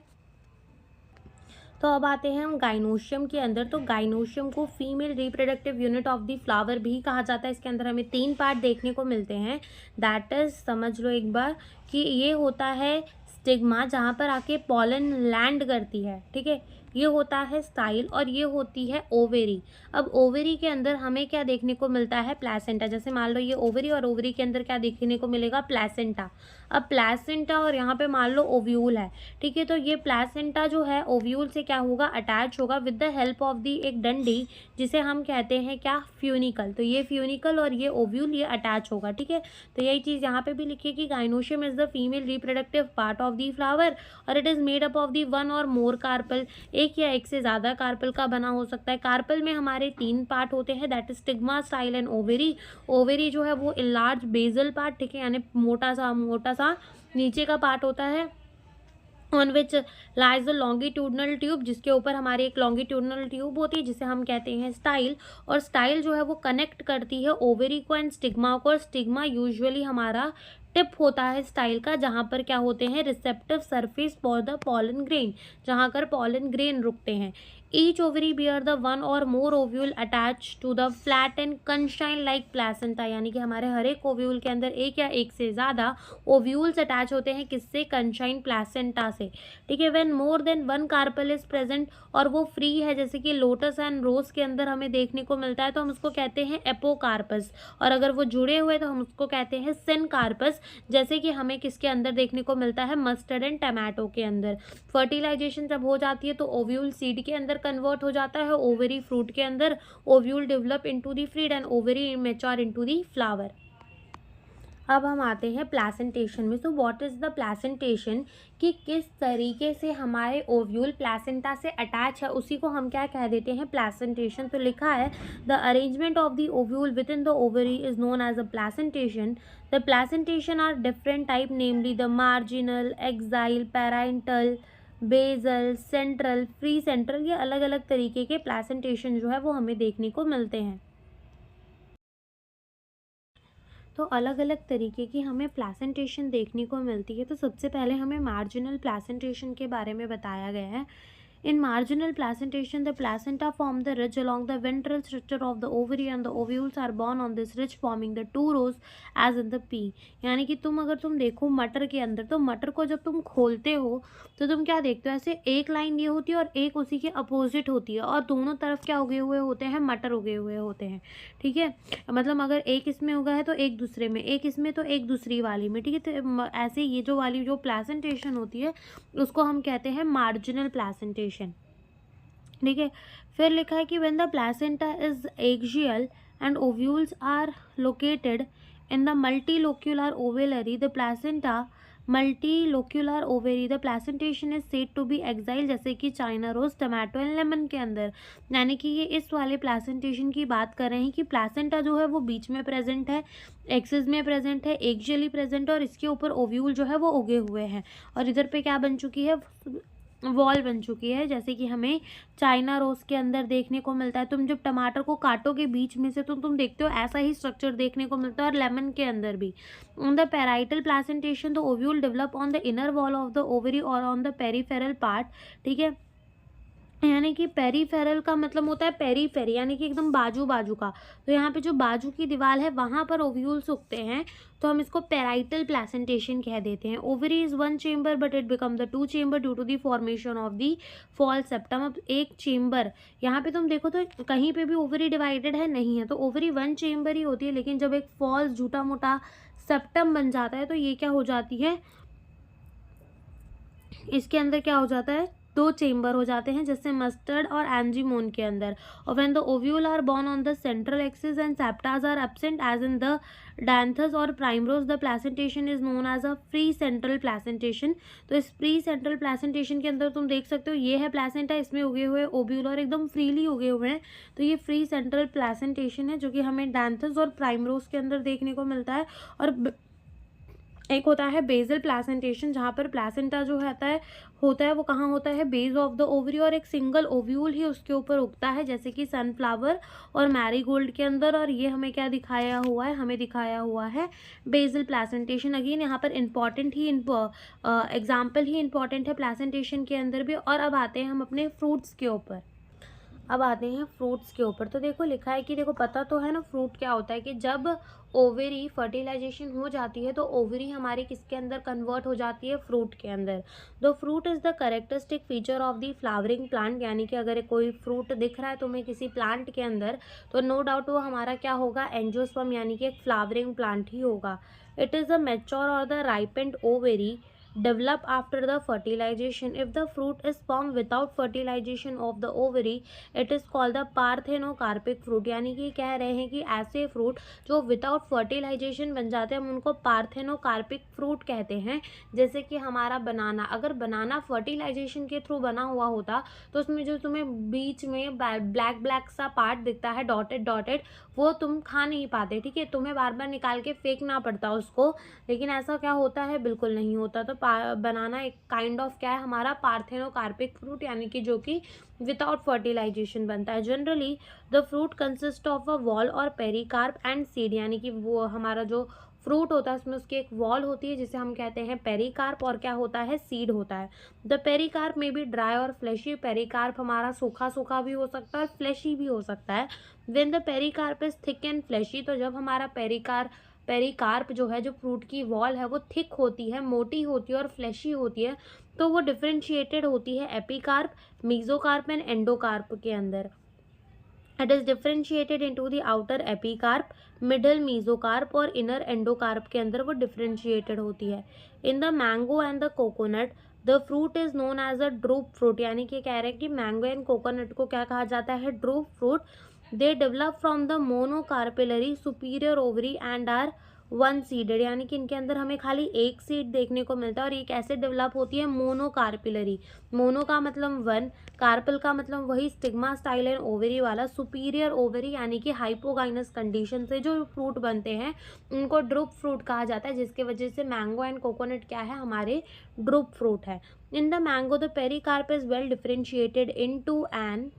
तो अब आते हैं हम गाइनोशियम के अंदर. तो गाइनोशियम को female reproductive unit of the flower भी कहा जाता है. इसके अंदर हमें 3 पार्ट देखने को मिलते हैं. दैट इज, समझ लो एक बार कि ये होता है स्टिग्मा जहाँ पर आके पॉलन लैंड करती है. ठीक है, ये होता है स्टाइल, और ये होती है ओवेरी. अब ओवेरी के अंदर हमें क्या देखने को मिलता है? प्लेसेंटा. जैसे मान लो ये ओवेरी, और ओवेरी के अंदर क्या देखने को मिलेगा? प्लेसेंटा. अब प्लेसेंटा और यहाँ पे मान लो ओव्यूल है. ठीक है, तो ये प्लेसेंटा जो है ओव्यूल से क्या होगा? अटैच होगा with the help of the एक डंडी जिसे हम कहते हैं क्या? फ्यूनिकल. तो ये फ्यूनिकल और ये ओव्यूल ये अटैच होगा. ठीक है, तो यही चीज़ यहाँ पे भी लिखिए कि gynoecium is the female reproductive part of the flower, और it is made up of the one और मोर कार्पल. एक या एक से ज़्यादा कार्पल का बना हो सकता है. कार्पल में हमारे 3 पार्ट होते हैं, that is stigma, style and ovary. Ovary जो है वो लार्ज बेजल पार्ट, ठीक है, यानी मोटा सा नीचे का पार्ट होता है, on which lies the longitudinal tube, जिसके ऊपर हमारी एक लॉन्गिट्यूडनल ट्यूब होती है जिसे हम कहते हैं स्टाइल. और स्टाइल जो है वो कनेक्ट करती है ओवेरी को एंड स्टिग्मा को. और स्टिग्मा यूजुअली हमारा टिप होता है स्टाइल का, जहाँ पर क्या होते हैं? Receptive surface for the pollen grain, जहाँ पर पॉलन ग्रेन रुकते हैं. Each ovary bear the one और more ovule attach to the flattened cushion like placenta, यानी कि हमारे हर एक ओव्यूल के अंदर एक या एक से ज़्यादा ओव्यूल्स अटैच होते हैं. किससे? कंशाइन प्लेसेंटा से. ठीक है, when more than one carpel is present, और वो फ्री है, जैसे कि लोटस एंड रोज के अंदर हमें देखने को मिलता है, तो हम उसको कहते हैं एपोकार्पस. और अगर वो जुड़े हुए तो हम उसको कहते हैं सिनकार्पस, जैसे कि हमें किसके अंदर देखने को मिलता है? मस्टर्ड एंड टमाटो के अंदर. फर्टिलाइजेशन जब हो जाती है तो ओव्यूल सीड के अंदर कन्वर्ट हो जाता है, ओवेरी फ्रूट के अंदर, ovule develop into the fruit and ovary mature into the flower. अब हम आते हैं प्लेसेंटेशन में. So what is the placentation, कि किस तरीके से हमारे ओव्यूल प्लेसेंटा से अटैच है, उसी को हम क्या कह देते हैं? प्लेसेंटेशन. तो लिखा है the arrangement of the ovule within the ovary is known as a placentation. The placentation are different type, namely the marginal, axile, parietal, basal, central, free central. ये अलग अलग तरीके के प्लेसेंटेशन जो है वो हमें देखने को मिलते हैं. तो अलग अलग तरीके की हमें प्लेसेंटेशन देखने को मिलती है. तो सबसे पहले हमें मार्जिनल प्लेसेंटेशन के बारे में बताया गया है. In marginal placentation, the placenta form the ridge along the ventral structure of the ovary and the ovules are born on this ridge forming the 2 rows as in the pea. यानी कि अगर तुम देखो मटर के अंदर, तो मटर को जब तुम खोलते हो तो तुम क्या देखते हो? ऐसे एक लाइन ये होती है और एक उसी के अपोजिट होती है, और दोनों तरफ क्या उगे हुए होते हैं? मटर उगे हुए होते हैं. ठीक है, मतलब अगर एक इसमें उगा है तो एक दूसरे में, एक इसमें तो एक दूसरी वाली में. ठीक है, तो ऐसे ये जो वाली जो प्लेसेंटेशन होती है उसको हम कहते हैं मार्जिनल प्लेसेंटेशन. ठीक है, फिर लिखा है कि when the placenta is axial and ovules are located in the multilocular ovary, the placenta multilocular ovary, the placentation is said to be axile, जैसे कि China rose, tomato and lemon के अंदर. यानी कि ये इस वाले प्लेसेंटेशन की बात कर रहे हैं कि प्लेसेंटा जो है वो बीच में प्रेजेंट है, एक्सिस में प्रेजेंट है, एक्सियली प्रेजेंट है, और इसके ऊपर ओव्यूल जो है वो उगे हुए हैं, और इधर पे क्या बन चुकी है? वॉल बन चुकी है, जैसे कि हमें चाइना रोज के अंदर देखने को मिलता है. तुम जब टमाटर को काटोगे बीच में से तो तुम देखते हो ऐसा ही स्ट्रक्चर देखने को मिलता है, और लेमन के अंदर भी. On the parietal placentation the ovule develop on the inner wall of the ovary और ऑन द पेरीफेरल पार्ट. ठीक है, यानी कि पेरीफेरल का मतलब होता है पेरीफेरी, यानी कि एकदम बाजू बाजू का. तो यहाँ पे जो बाजू की दीवार है वहाँ पर ओव्यूल्स उगते हैं, तो हम इसको पेराइटल प्लेसेंटेशन कह देते हैं. Ovary is 1 chamber but it become the 2 chamber due to the formation of the false septum. अब एक चेम्बर, यहाँ पे तुम देखो तो कहीं पे भी ओवरी डिवाइडेड है नहीं है, तो ओवरी 1 चेम्बर ही होती है, लेकिन जब एक फॉल झूठा मोटा सेप्टम बन जाता है तो ये क्या हो जाती है? इसके अंदर क्या हो जाता है? 2 चेंबर हो जाते हैं, जैसे मस्टर्ड और एंजीमोन के अंदर। और when the ovule are borne on the central axis and septas are absent as in the dianthus और primrose, the placentation is known as a free central placentation. तो इस फ्री सेंट्रल प्लेसेंटेशन के अंदर तुम देख सकते हो ये है प्लेसेंटा, इसमें उगे हुए ओव्यूल और एकदम फ्रीली उगे हुए हैं, तो ये फ्री सेंट्रल प्लेसेंटेशन है जो कि हमें डायंथस और प्राइमरोज के अंदर देखने को मिलता है। और एक होता है बेसल प्लेसेंटेशन, जहाँ पर प्लेसेंटा जो होता है वो कहाँ होता है, बेस ऑफ द ओवरी, और एक सिंगल ओव्यूल ही उसके ऊपर उगता है, जैसे कि सनफ्लावर और मैरीगोल्ड के अंदर। और ये हमें क्या दिखाया हुआ है, हमें दिखाया हुआ है बेसल प्लेसेंटेशन। अगेन यहाँ पर इंपॉर्टेंट ही एग्जाम्पल ही इंपॉर्टेंट है प्लेसेंटेशन के अंदर भी। और अब आते हैं हम अपने फ्रूट्स के ऊपर। तो देखो लिखा है कि देखो पता तो है ना फ्रूट क्या होता है, कि जब ओवरी फर्टिलाइजेशन हो जाती है तो ओवरी हमारी किसके अंदर कन्वर्ट हो जाती है, फ्रूट के अंदर। The fruit is the characteristic feature of the flowering plant, यानी कि अगर कोई फ्रूट दिख रहा है तुम्हें किसी प्लांट के अंदर, तो नो डाउट वो हमारा क्या होगा, एंजियोस्पर्म, यानी कि एक फ्लावरिंग प्लांट ही होगा। इट इज़ द मैच्योर और the ripened ovary develop after the fertilization. If the fruit is formed without fertilization of the ovary, it is called the parthenocarpic fruit। यानी कि कह रहे हैं कि ऐसे फ्रूट जो विदाउट फर्टिलाइजेशन बन जाते हैं हम उनको पार्थेनोकार्पिक फ्रूट कहते हैं। जैसे कि हमारा बनाना, अगर बनाना फर्टिलाइजेशन के थ्रू बना हुआ होता तो उसमें जो तुम्हें बीच में ब्लैक ब्लैक सा पार्ट दिखता है डॉटेड डॉटेड, वो तुम खा नहीं पाते, ठीक है, तुम्हें बार बार निकाल के फेंकना पड़ता उसको। लेकिन ऐसा क्या होता है, बिल्कुल नहीं होता। तो बनाना एक काइंड ऑफ क्या है, हमारा पार्थेनोकार्पिक फ्रूट, यानी कि जो कि विदाउट फर्टिलाइजेशन बनता है। Generally the fruit consist of a wall और पेरिकार्प एंड सीड, यानी कि वो हमारा जो फ्रूट होता है उसमें उसकी एक वॉल होती है जिसे हम कहते हैं पेरिकार्प, और क्या होता है, सीड होता है। द पेरिकार्प में भी ड्राई और फ्लैशी, पेरिकार्प हमारा सूखा सूखा भी हो सकता है और फ्लैशी भी हो सकता है। When the pericarp is thick and fleshy, तो जब हमारा पेरिकार्प जो है, जो फ्रूट की वॉल है वो थिक होती है, मोटी होती है और फ्लैशी होती है, तो वो डिफरेंशिएटेड होती है एपिकार्प, मीजोकार्प एंड एंडोकार्प के अंदर। It is differentiated into the outer epicarp, middle mesocarp और इनर एंडोकार्प के अंदर वो डिफरेंशिएटेड होती है। In the mango and the coconut the fruit is known as a drupe fruit, यानी कि कह रहे हैं कि मैंगो एंड कोकोनट को क्या कहा जाता है, drupe fruit. They develop from the monocarpellary superior ovary and are one seeded, यानी कि इनके अंदर हमें खाली एक सीड देखने को मिलता है। और ये कैसे डेवलप होती है, मोनोकार्पिलरी, मोनो का मतलब वन, कार्पल का मतलब वही स्टिग्मा स्टाइल एंड ओवरी वाला, सुपीरियर ओवरी यानी कि हाइपोगाइनस कंडीशन से जो फ्रूट बनते हैं उनको ड्रूप फ्रूट कहा जाता है, जिसके वजह से मैंगो एंड कोकोनट क्या है, हमारे ड्रूप फ्रूट है। In the mango the pericarp is well differentiated into an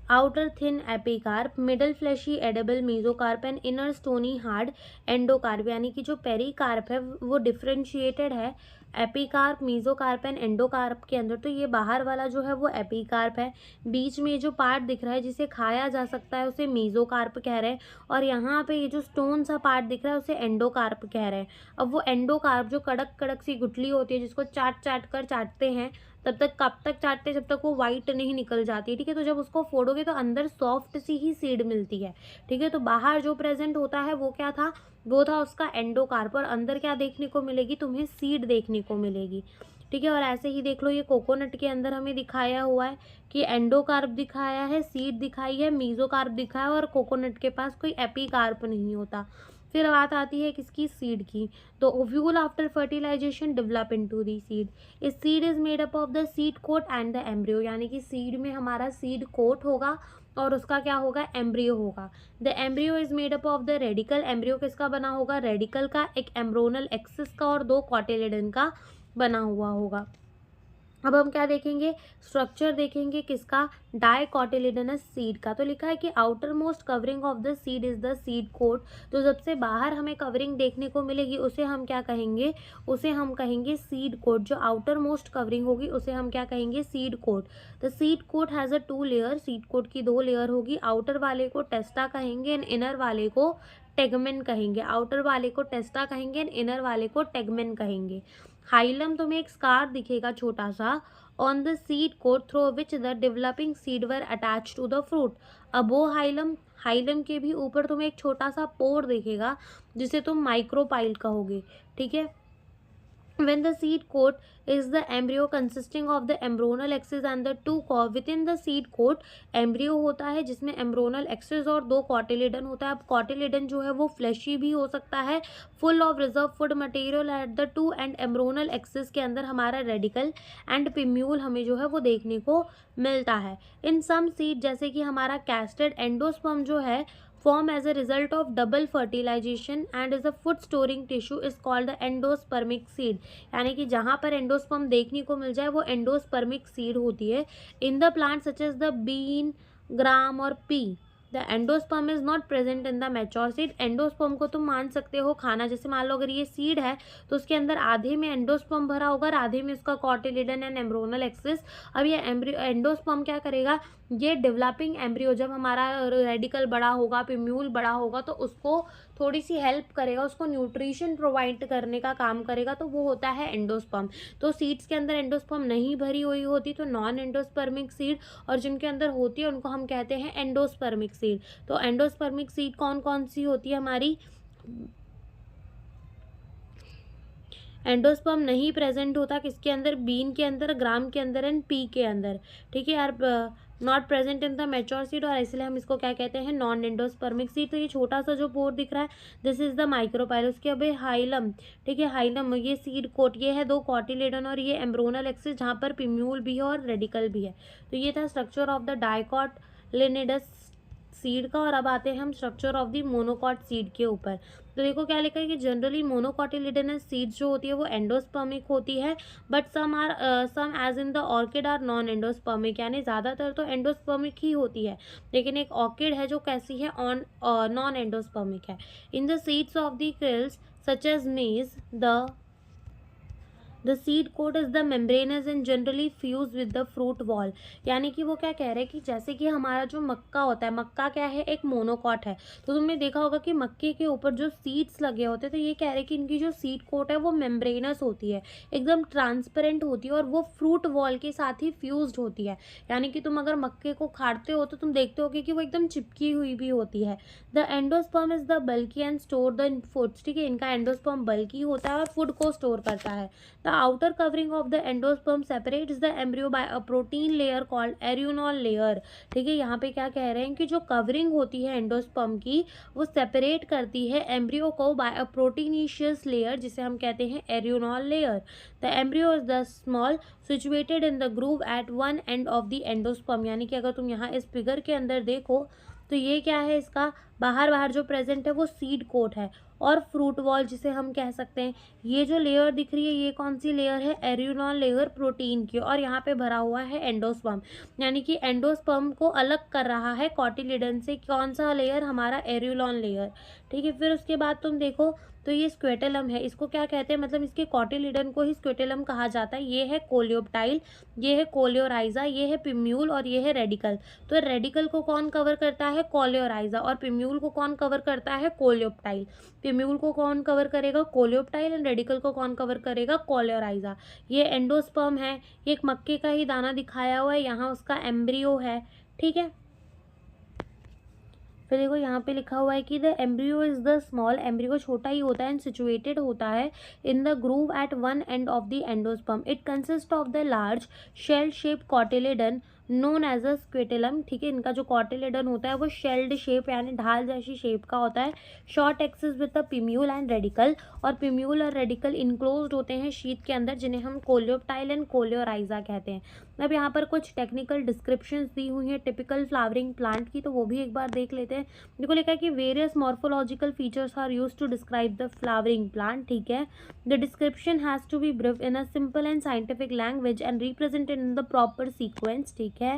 outer thin epicarp, middle fleshy edible mesocarp and inner stony hard endocarp, यानी कि जो पेरिकार्प है वो डिफरेंशिएटेड है एपिकार्प, मीजोकार्प एंड एंडोकार्प के अंदर। तो ये बाहर वाला जो है वो एपिकार्प है, बीच में जो पार्ट दिख रहा है जिसे खाया जा सकता है उसे मीजोकार्प कह रहे हैं, और यहाँ पे ये जो स्टोन सा पार्ट दिख रहा है उसे एंडोकार्प कह रहे हैं। अब वो एंडोकार्प जो कड़क कड़क सी गुठली होती है जिसको चाट चाट कर चाटते हैं, तब तक कब तक चाटते हैं जब तक वो वाइट नहीं निकल जाती, ठीक है। तो जब उसको फोड़ोगे तो अंदर सॉफ्ट सी ही सीड मिलती है, ठीक है। तो बाहर जो प्रेजेंट होता है वो क्या था, वो था उसका एंडोकार्प, और अंदर क्या देखने को मिलेगी, तुम्हें सीड देखने को मिलेगी, ठीक है। और ऐसे ही देख लो ये कोकोनट के अंदर हमें दिखाया हुआ है कि एंडोकार्प दिखाया है, सीड दिखाई है, मीजोकार्प दिखाया है, और कोकोनट के पास कोई एपिकार्प नहीं होता। फिर बात आती है किसकी, सीड की। तो ovule after fertilization develop into the seed. इस seed is made up of the seed coat and the embryo, यानी कि सीड में हमारा सीड कोट होगा और उसका क्या होगा, एम्ब्रियो होगा। The embryo is made up of the radical, embryo किसका बना होगा, रेडिकल का, एक एम्ब्रोनल एक्सिस का और 2 कॉटिलेडन का बना हुआ होगा। अब हम क्या देखेंगे, स्ट्रक्चर देखेंगे किसका, डाइकोटिलेडनस सीड का। तो लिखा है कि outermost covering of the seed is the seed coat, तो सबसे बाहर हमें कवरिंग देखने को मिलेगी उसे हम क्या कहेंगे, उसे हम कहेंगे सीड कोट। जो आउटर मोस्ट कवरिंग होगी उसे हम क्या कहेंगे, seed coat. The seed coat has a 2 layer, seed coat की 2 लेयर होगी। आउटर वाले को टेस्टा कहेंगे एंड इनर वाले को टेगमेन कहेंगे, आउटर वाले को टेस्टा कहेंगे एंड इनर वाले को टेगमेन कहेंगे। हाइलम तुम्हें एक स्कार दिखेगा छोटा सा on the seed coat through which the developing seed were attached to the fruit. Above hilum, hilum के भी ऊपर तुम्हें एक छोटा सा पोर दिखेगा जिसे तुम माइक्रोपाइल कहोगे, ठीक है। when the seed coat is the embryo consisting of the embryonal axis and the two within the seed coat embryo होता है जिसमें embryonal axis और दो cotyledon होता है. अब cotyledon जो है वो fleshy भी हो सकता है, full of reserve food material at the two and embryonal axis के अंदर हमारा radicle and pinnule हमें जो है वो देखने को मिलता है. in some seed जैसे कि हमारा casted endosperm जो है form as a result of double fertilization and is a food storing tissue is called the endospermic seed. यानी कि जहाँ पर एंडोस्पर्म देखने को मिल जाए वो एंडोस्पर्मिक सीड होती है. In the plant such as the bean, gram और pea the endosperm is not present in the mature seed. Endosperm को तुम मान सकते हो खाना. जैसे मान लो अगर ये सीड है तो उसके अंदर आधे में एंडोस्पर्म भरा होगा और आधे में उसका कॉटिलिडन एंड एम्ब्रोनल एक्सिस. अब ये एंडोस्पर्म क्या करेगा, ये डेवलपिंग एम्ब्रियो जब हमारा रेडिकल बड़ा होगा, पिम्यूल बड़ा होगा तो उसको थोड़ी सी हेल्प करेगा, उसको न्यूट्रिशन प्रोवाइड करने का काम करेगा, तो वो होता है एंडोस्पर्म. तो सीड्स के अंदर एंडोस्पर्म नहीं भरी हुई होती तो नॉन एंडोस्पर्मिक सीड, और जिनके अंदर होती है उनको हम कहते हैं एंडोस्पर्मिक सीड. तो एंडोस्पर्मिक सीड कौन कौन सी होती है हमारी, एंडोस्पर्म नहीं प्रेजेंट होता किसके अंदर, बीन के अंदर, ग्राम के अंदर एंड पी के अंदर. ठीक है यार, not present in the mature seed, और इसलिए हम इसको क्या कहते हैं, नॉन एंडोस्पर्मिक सीड. तो ये छोटा सा जो पोर दिख रहा है दिस इज द माइक्रोपाइल. उसके अब हाइलम, ठीक है, हाइलम ये सीड कोट, ये है दो कॉटिलेडन और ये एम्ब्रोनल एक्सिस जहाँ पर पिम्यूल भी है और रेडिकल भी है. तो ये था structure of the dicotyledonous seed का. और अब आते हैं हम structure of the monocot seed के ऊपर. तो देखो क्या लिखा है कि जनरली मोनोकॉटिलिडनस सीड्स जो होती है वो एंडोस्पर्मिक होती है, but some as in the orchid are non endospermic. यानी ज़्यादातर तो एंडोस्पर्मिक ही होती है, लेकिन एक ऑर्किड है जो कैसी है, नॉन एंडोस्पर्मिक है. In the seeds of the cereals such as maize the seed coat is the membranous and generally fuse with the fruit wall. यानी कि वो क्या कह रहे हैं कि जैसे कि हमारा जो मक्का होता है, मक्का क्या है, एक मोनोकॉट है. तो तुमने देखा होगा कि मक्के के ऊपर जो सीड्स लगे होते हैं तो ये कह रहे हैं कि इनकी जो सीड कोट है वो मेम्ब्रेनस होती है, एकदम ट्रांसपेरेंट होती है और वो फ्रूट वॉल के साथ ही फ्यूज्ड होती है. यानी कि तुम अगर मक्के को खाते हो तो तुम देखते होगे कि वो एकदम चिपकी हुई भी होती है. The endosperm is the bulky and store the foods. ठीक है, इनका एंडोस्पर्म बल्की होता है और फूड को स्टोर करता है. The outer covering of the endosperm separates the embryo by a protein layer called arenole layer. ठीक है, यहाँ पे क्या कह रहे हैं कि जो कवरिंग होती है एंडोस्पर्म की वो सेपरेट करती है एम्ब्रियो को बाय अ प्रोटीनिशियस लेयर जिसे हम कहते हैं aleurone layer. The embryo is the small situated in the groove at one end of the endosperm. यानी कि अगर तुम यहाँ इस फिगर के अंदर देखो तो ये क्या है, इसका बाहर जो प्रेजेंट है वो सीड कोट है और फ्रूट वॉल जिसे हम कह सकते हैं. ये जो लेयर दिख रही है ये कौन सी लेयर है, एरियोनॉल लेयर प्रोटीन की, और यहाँ पे भरा हुआ है एंडोस्पर्म. यानी कि एंडोस्पर्म को अलग कर रहा है कॉटिलिडन से कौन सा लेयर, हमारा एरियोनॉल लेयर. ठीक है, फिर उसके बाद तुम देखो तो ये स्क्वेटेलम है, इसको क्या कहते हैं, मतलब इसके कॉटिलिडन को ही स्क्वेटेलम कहा जाता है. ये है कोलियोप्टाइल, ये है कोलियोराइजा, ये है पिम्यूल और ये है रेडिकल. तो रेडिकल को कौन कवर करता है, कोलियोराइजा, और पिम्यूल को कौन कवर करता है, कोलियोप्टाइल. पिम्यूल को कौन कवर करेगा, कोलियोप्टाइल, एंड रेडिकल को कौन कवर करेगा, कोलियोराइजा. ये एंडोस्पर्म है, ये एक मक्के का ही दाना दिखाया हुआ है, यहाँ उसका एम्ब्रियो है. ठीक है, फिर देखो यहाँ पे लिखा हुआ है कि the embryo is the small, embryo छोटा ही होता है एंड सिचुएटेड होता है in the groove at one end of the endosperm. It consist of the large shield shape cotyledon known as a scutellum. ठीक है, इनका जो कॉटिलेडन होता है वो शेल्ड शेप यानी ढाल जैसी शेप का होता है. Short axis with the plumule and radicle, और पिम्यूल और रेडिकल इनक्लोज्ड होते हैं शीट के अंदर जिन्हें हम कोलियोप्टाइल एंड कोलियोराइजा कहते हैं. अब यहाँ पर कुछ टेक्निकल डिस्क्रिप्शंस दी हुई हैं टिपिकल फ्लावरिंग प्लांट की, तो वो भी एक बार देख लेते हैं. देखो लिखा है कि various morphological features are used to describe the flowering plant. ठीक है, the description has to be brief in a simple and scientific language and represented in the proper sequence. ठीक है,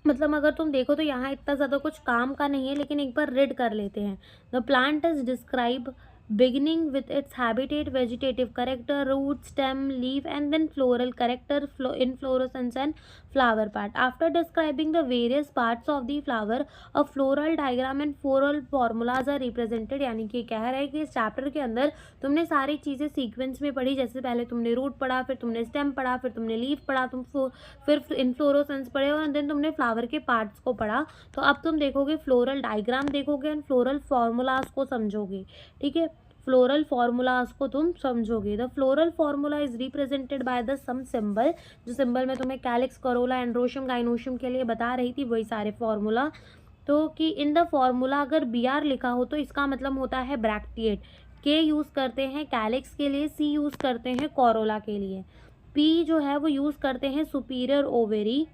मतलब अगर तुम देखो तो यहाँ इतना ज़्यादा कुछ काम का नहीं है, लेकिन एक बार रीड कर लेते हैं. The plant is describe beginning with its habitat, vegetative character, root, stem, leaf, and then floral character, inflorescence and flower part. After describing the various parts of the flower, a floral diagram and floral formulas are represented. यानी कि कह रहा है कि इस chapter के अंदर तुमने सारी चीज़ें सीक्वेंस में पढ़ी. जैसे पहले तुमने रूट पढ़ा, फिर तुमने स्टेम पढ़ा, फिर तुमने लीफ पढ़ा, फिर इन्फ्लोरोसेंस पढ़े और देन तुमने फ्लावर के पार्ट्स को पढ़ा. तो अब तुम देखोगे फ्लोरल डायग्राम देखोगे एंड फ्लोरल फॉर्मूलाज को समझोगे. ठीक है, फ्लोरल फॉर्मूलाज को तुम समझोगे। The floral formula is represented by the some symbol, जो सिंबल में तुम्हें कैलिक्स, करोला, एंड्रोशियम, गाइनोशियम के लिए बता रही थी, वही सारे फॉर्मूला। तो कि इन द फॉर्मूला अगर बी आर लिखा हो तो इसका मतलब होता है ब्रैक्टिएट। के यूज़ करते हैं कैलिक्स के लिए, सी यूज़ करते हैं कोरोला के लिए, पी जो है वो यूज़ करते हैं superior ovary,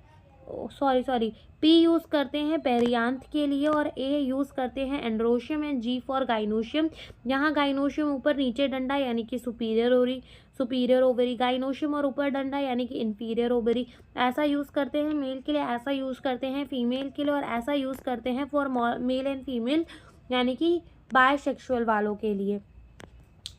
sorry P use करते हैं पेरियांथ के लिए, और ए यूज़ करते हैं androecium, and G for gynoecium. यहाँ गाइनोशियम ऊपर नीचे डंडा यानी कि सुपीरियर ओवरी, गाइनोशियम और ऊपर डंडा यानी कि इंफीरियर ओवरी। ऐसा यूज़ करते हैं मेल के लिए, ऐसा यूज़ करते हैं फीमेल के लिए, और ऐसा यूज़ करते हैं फॉर मेल एंड फीमेल यानी कि बायसेक्सुअल वालों के लिए।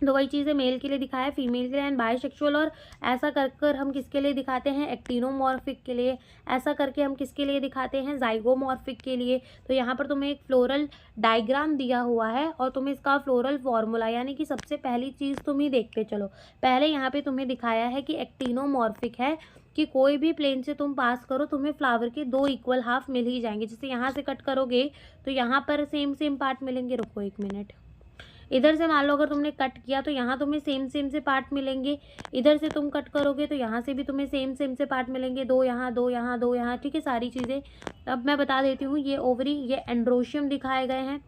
तो वही चीज़ें मेल के लिए दिखाया, फीमेल के लिए एंड बायसेक्सुअल, और ऐसा कर कर हम किसके लिए दिखाते हैं, एक्टिनोमॉर्फिक के लिए। ऐसा करके हम किसके लिए दिखाते हैं, जाइगोमॉर्फिक के लिए। तो यहाँ पर तुम्हें एक फ्लोरल डायग्राम दिया हुआ है और तुम्हें इसका फ्लोरल फॉर्मूला, यानी कि सबसे पहली चीज़ तुम ही देखते चलो। पहले यहाँ पे तुम्हें दिखाया है कि एक्टिनोमॉर्फिक है, कि कोई भी प्लेन से तुम पास करो तुम्हें फ्लावर के 2 इक्वल हाफ मिल ही जाएंगे। जैसे यहाँ से कट करोगे तो यहाँ पर सेम पार्ट मिलेंगे। रुको 1 मिनट, इधर से मान लो अगर तुमने कट किया तो यहाँ तुम्हें सेम से पार्ट मिलेंगे, इधर से तुम कट करोगे तो यहाँ से भी तुम्हें सेम से पार्ट मिलेंगे, 2 यहाँ 2 यहाँ 2 यहाँ, ठीक है, सारी चीज़ें। अब मैं बता देती हूँ, ये ओवरी, ये एंड्रोशियम दिखाए गए हैं,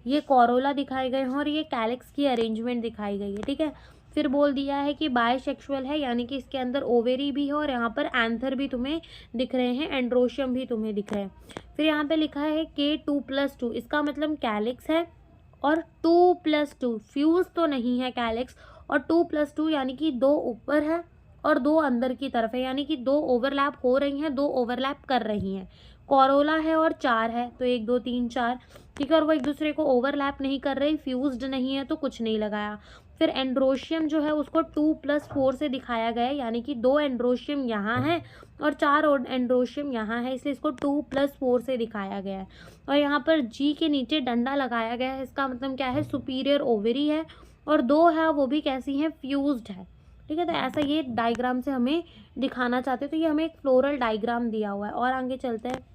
ये कोरोला दिखाए गए हैं, और ये कैलिक्स की अरेंजमेंट दिखाई गई है, ठीक है। फिर बोल दिया है कि बायसेक्सुअल है, यानी कि इसके अंदर ओवेरी भी है और यहाँ पर एंथर भी तुम्हें दिख रहे हैं, एंड्रोशियम भी तुम्हें दिख रहे हैं। फिर यहाँ पे लिखा है K2+2, इसका मतलब कैलिक्स है, और 2+2 फ्यूज तो नहीं है कैलिक्स, और 2+2 यानी कि 2 ऊपर है और 2 अंदर की तरफ है, यानी कि 2 ओवरलैप हो रही हैं, 2 ओवरलैप कर रही हैं। कोरोला है और 4 है, तो 1 2 3 4, ठीक है, और वो एक दूसरे को ओवरलैप नहीं कर रही, फ्यूज्ड नहीं है, तो कुछ नहीं लगाया। फिर एंड्रोशियम जो है उसको 2+4 से दिखाया गया है, यानी कि 2 एंड्रोशियम यहाँ है और 4 और एंड्रोशियम यहाँ है, इसलिए इसको 2+4 से दिखाया गया है। और यहाँ पर जी के नीचे डंडा लगाया गया है, इसका मतलब क्या है, सुपीरियर ओवरी है, और 2 है वो भी कैसी हैं, फ्यूज्ड है, ठीक है। तो ऐसा ये डायग्राम से हमें दिखाना चाहते हैं। तो ये हमें एक फ्लोरल डायग्राम दिया हुआ है। और आगे चलते हैं,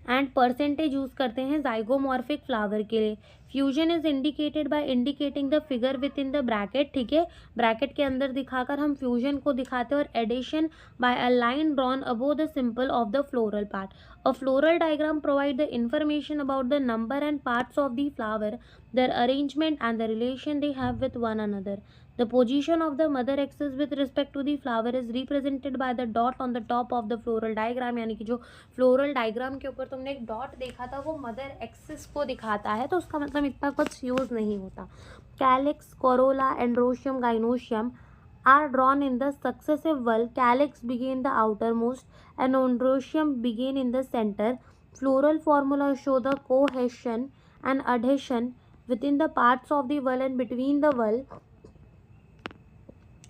एंड परसेंटेज यूज़ करते हैं जाइगोमॉर्फिक फ्लावर के लिए। Fusion is indicated by indicating the figure with in the bracket, ठीक है, ब्रैकेट के अंदर दिखाकर हम फ्यूजन को दिखाते हैं, और addition by a line drawn above the simple of the floral part. A floral diagram provide the information about the number and parts of the flower, their arrangement and the relation they have with one another. The position of the mother axis with respect to the flower is represented by the dot on the top of the floral diagram, यानी कि जो floral diagram के ऊपर तुमने एक dot देखा था वो मदर एक्सिस को दिखाता है, तो उसका मतलब इतना कुछ यूज़ नहीं होता। Calyx, corolla, androecium, gynoecium are drawn in the successive whorl. Calyx begin the outermost and androecium begin in the center. Floral formula show the cohesion and adhesion within the parts of the whorl and between the whorl,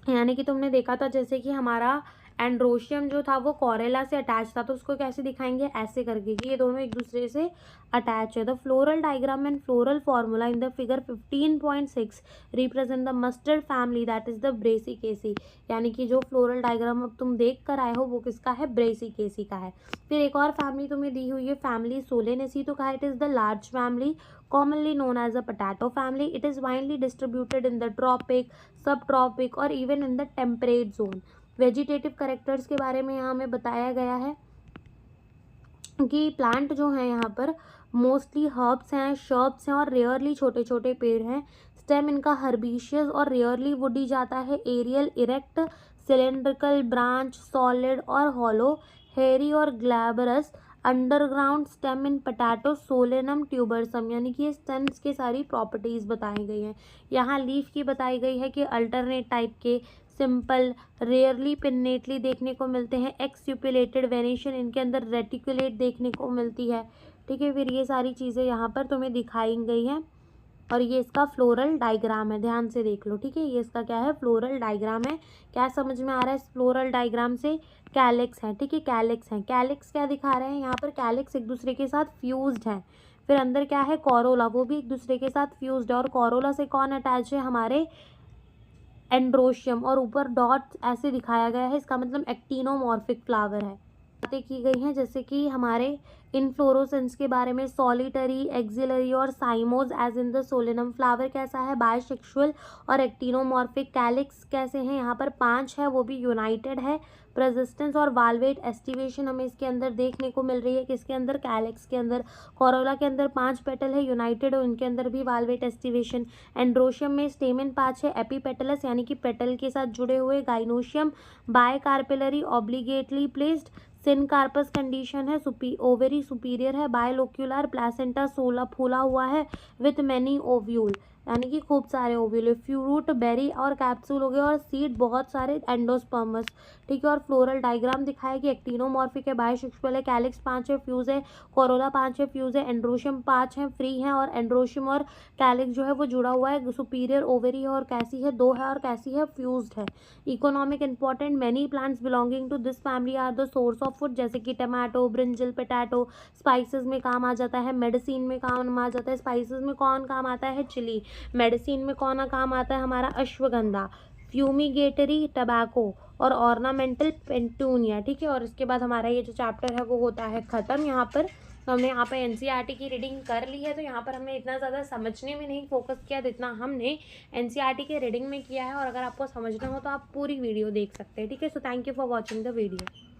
यानी कि तुमने देखा था जैसे कि हमारा androecium जो था वो कोरेला से अटैच था, तो उसको कैसे दिखाएंगे, ऐसे करके कि ये दोनों एक दूसरे से अटैच है। The floral diagram and floral formula in the figure 15.6 represent the mustard family, that is the Brassicaceae, यानी कि जो फ्लोरल डायग्राम अब तुम देख कर आए हो वो किसका है, ब्रेसिकेसी का है। फिर एक और फैमिली तुम्हें दी हुई है, फैमिली सोलेनेसी, तो कहा it is the large family commonly known as a potato family. It is widely distributed in the tropic, subtropic और even in the temperate zone. Vegetative characters के बारे में यहाँ हमें बताया गया है कि प्लांट जो हैं यहाँ पर मोस्टली हर्ब्स हैं, शर्ब्स हैं, और रेयरली छोटे छोटे पेड़ हैं। स्टेम इनका हर्बिशियस और रेयरली वुडी जाता है। Aerial, erect, cylindrical, branch, solid और हॉलो, हेरी और glabrous. Underground stem in potato, Solanum, tuberosum, यानी कि ये स्टेम्स की सारी प्रॉपर्टीज़ बताई गई हैं। यहाँ लीफ की बताई गई है कि अल्टरनेट टाइप के, सिंपल, रेयरली पिन्नेटली देखने को मिलते हैं। एक्सयूपिलेटेड, वेनेशन, इनके अंदर रेटिकुलेट देखने को मिलती है, ठीक है। फिर ये सारी चीज़ें यहाँ पर तुम्हें दिखाई गई हैं, और ये इसका फ्लोरल डायग्राम है, ध्यान से देख लो, ठीक है। ये इसका क्या है, फ्लोरल डायग्राम है। क्या समझ में आ रहा है इस फ्लोरल डायग्राम से, कैलिक्स है, ठीक है, कैलिक्स है। कैलिक्स क्या दिखा रहे हैं यहाँ पर, कैलिक्स एक दूसरे के साथ फ्यूज्ड है। फिर अंदर क्या है, कोरोला, वो भी एक दूसरे के साथ फ्यूज्ड है, और कोरोला से कौन अटैच है, हमारे एंड्रोशियम, और ऊपर डॉट ऐसे दिखाया गया है, इसका मतलब एक्टिनोमॉर्फिक फ्लावर है, बातें की गई हैं, जैसे कि हमारे इनफ्लोरोसेंस के बारे में, सॉलिटरी, एक्सिलरी और cymose as in the Solanum. Flower कैसा है, बायसेक्सुअल और एक्टिनोमॉर्फिक। कैलिक्स कैसे हैं, यहाँ पर 5 है, वो भी यूनाइटेड है। प्रेसिस्टेंस और वाल्वेट एस्टिवेशन हमें इसके अंदर देखने को मिल रही है, किसके अंदर, कैलिक्स के अंदर। कोरोला के अंदर 5 पेटल है, यूनाइटेड, और उनके अंदर भी वाल्वेट एस्टिवेशन। एंड्रोशियम में स्टेमेन 5 है, एपीपेटलस यानी कि पेटल के साथ जुड़े हुए। Gynoecium bicarpellary obliquely placed. Syncarpous condition है, ओवेरी सुपीरियर है। बायलोक्यूलर प्लासेंटा 16 फूला हुआ है विथ मैनी ओव्यूल, यानी कि खूब सारे ओव्यूल। फ्रूट, बेरी और कैप्सूल हो गए, और सीड बहुत सारे, एंडोस्पर्मस, ठीक है। और फ्लोरल डायग्राम दिखाया कि एक्टिनोमॉर्फिक है, बायसेक्सुअल है, कैलिक्स 5 है, फ्यूज है, कोरोला 5 है, फ्यूज है, एंड्रोशियम 5 है, फ्री है, और एंड्रोशियम और कैलिक्स जो है वो जुड़ा हुआ है। सुपीरियर ओवेरी है, और कैसी है, 2 है, और कैसी है, फ्यूज्ड है। Economic important, many plants belonging to this family are the source of food, जैसे कि टमाटो, ब्रिंजल, पोटैटो। स्पाइसेस में काम आ जाता है, मेडिसिन में काम आ जाता है। स्पाइसेस में कौन काम आता है, चिली। मेडिसिन में कौन काम आता है, हमारा अश्वगंधा। फ्यूमिगेटरी टबैको, और ऑर्नामेंटल पेंटूनिया, ठीक है। और इसके बाद हमारा ये जो चैप्टर है वो होता है ख़त्म। यहाँ पर तो हमने यहाँ पर एनसीईआरटी की रीडिंग कर ली है, तो यहाँ पर हमने इतना ज़्यादा समझने में नहीं फोकस किया जितना हमने एनसीईआरटी के रीडिंग में किया है। और अगर आपको समझना हो तो आप पूरी वीडियो देख सकते हैं, ठीक है। So thank you for watching the video.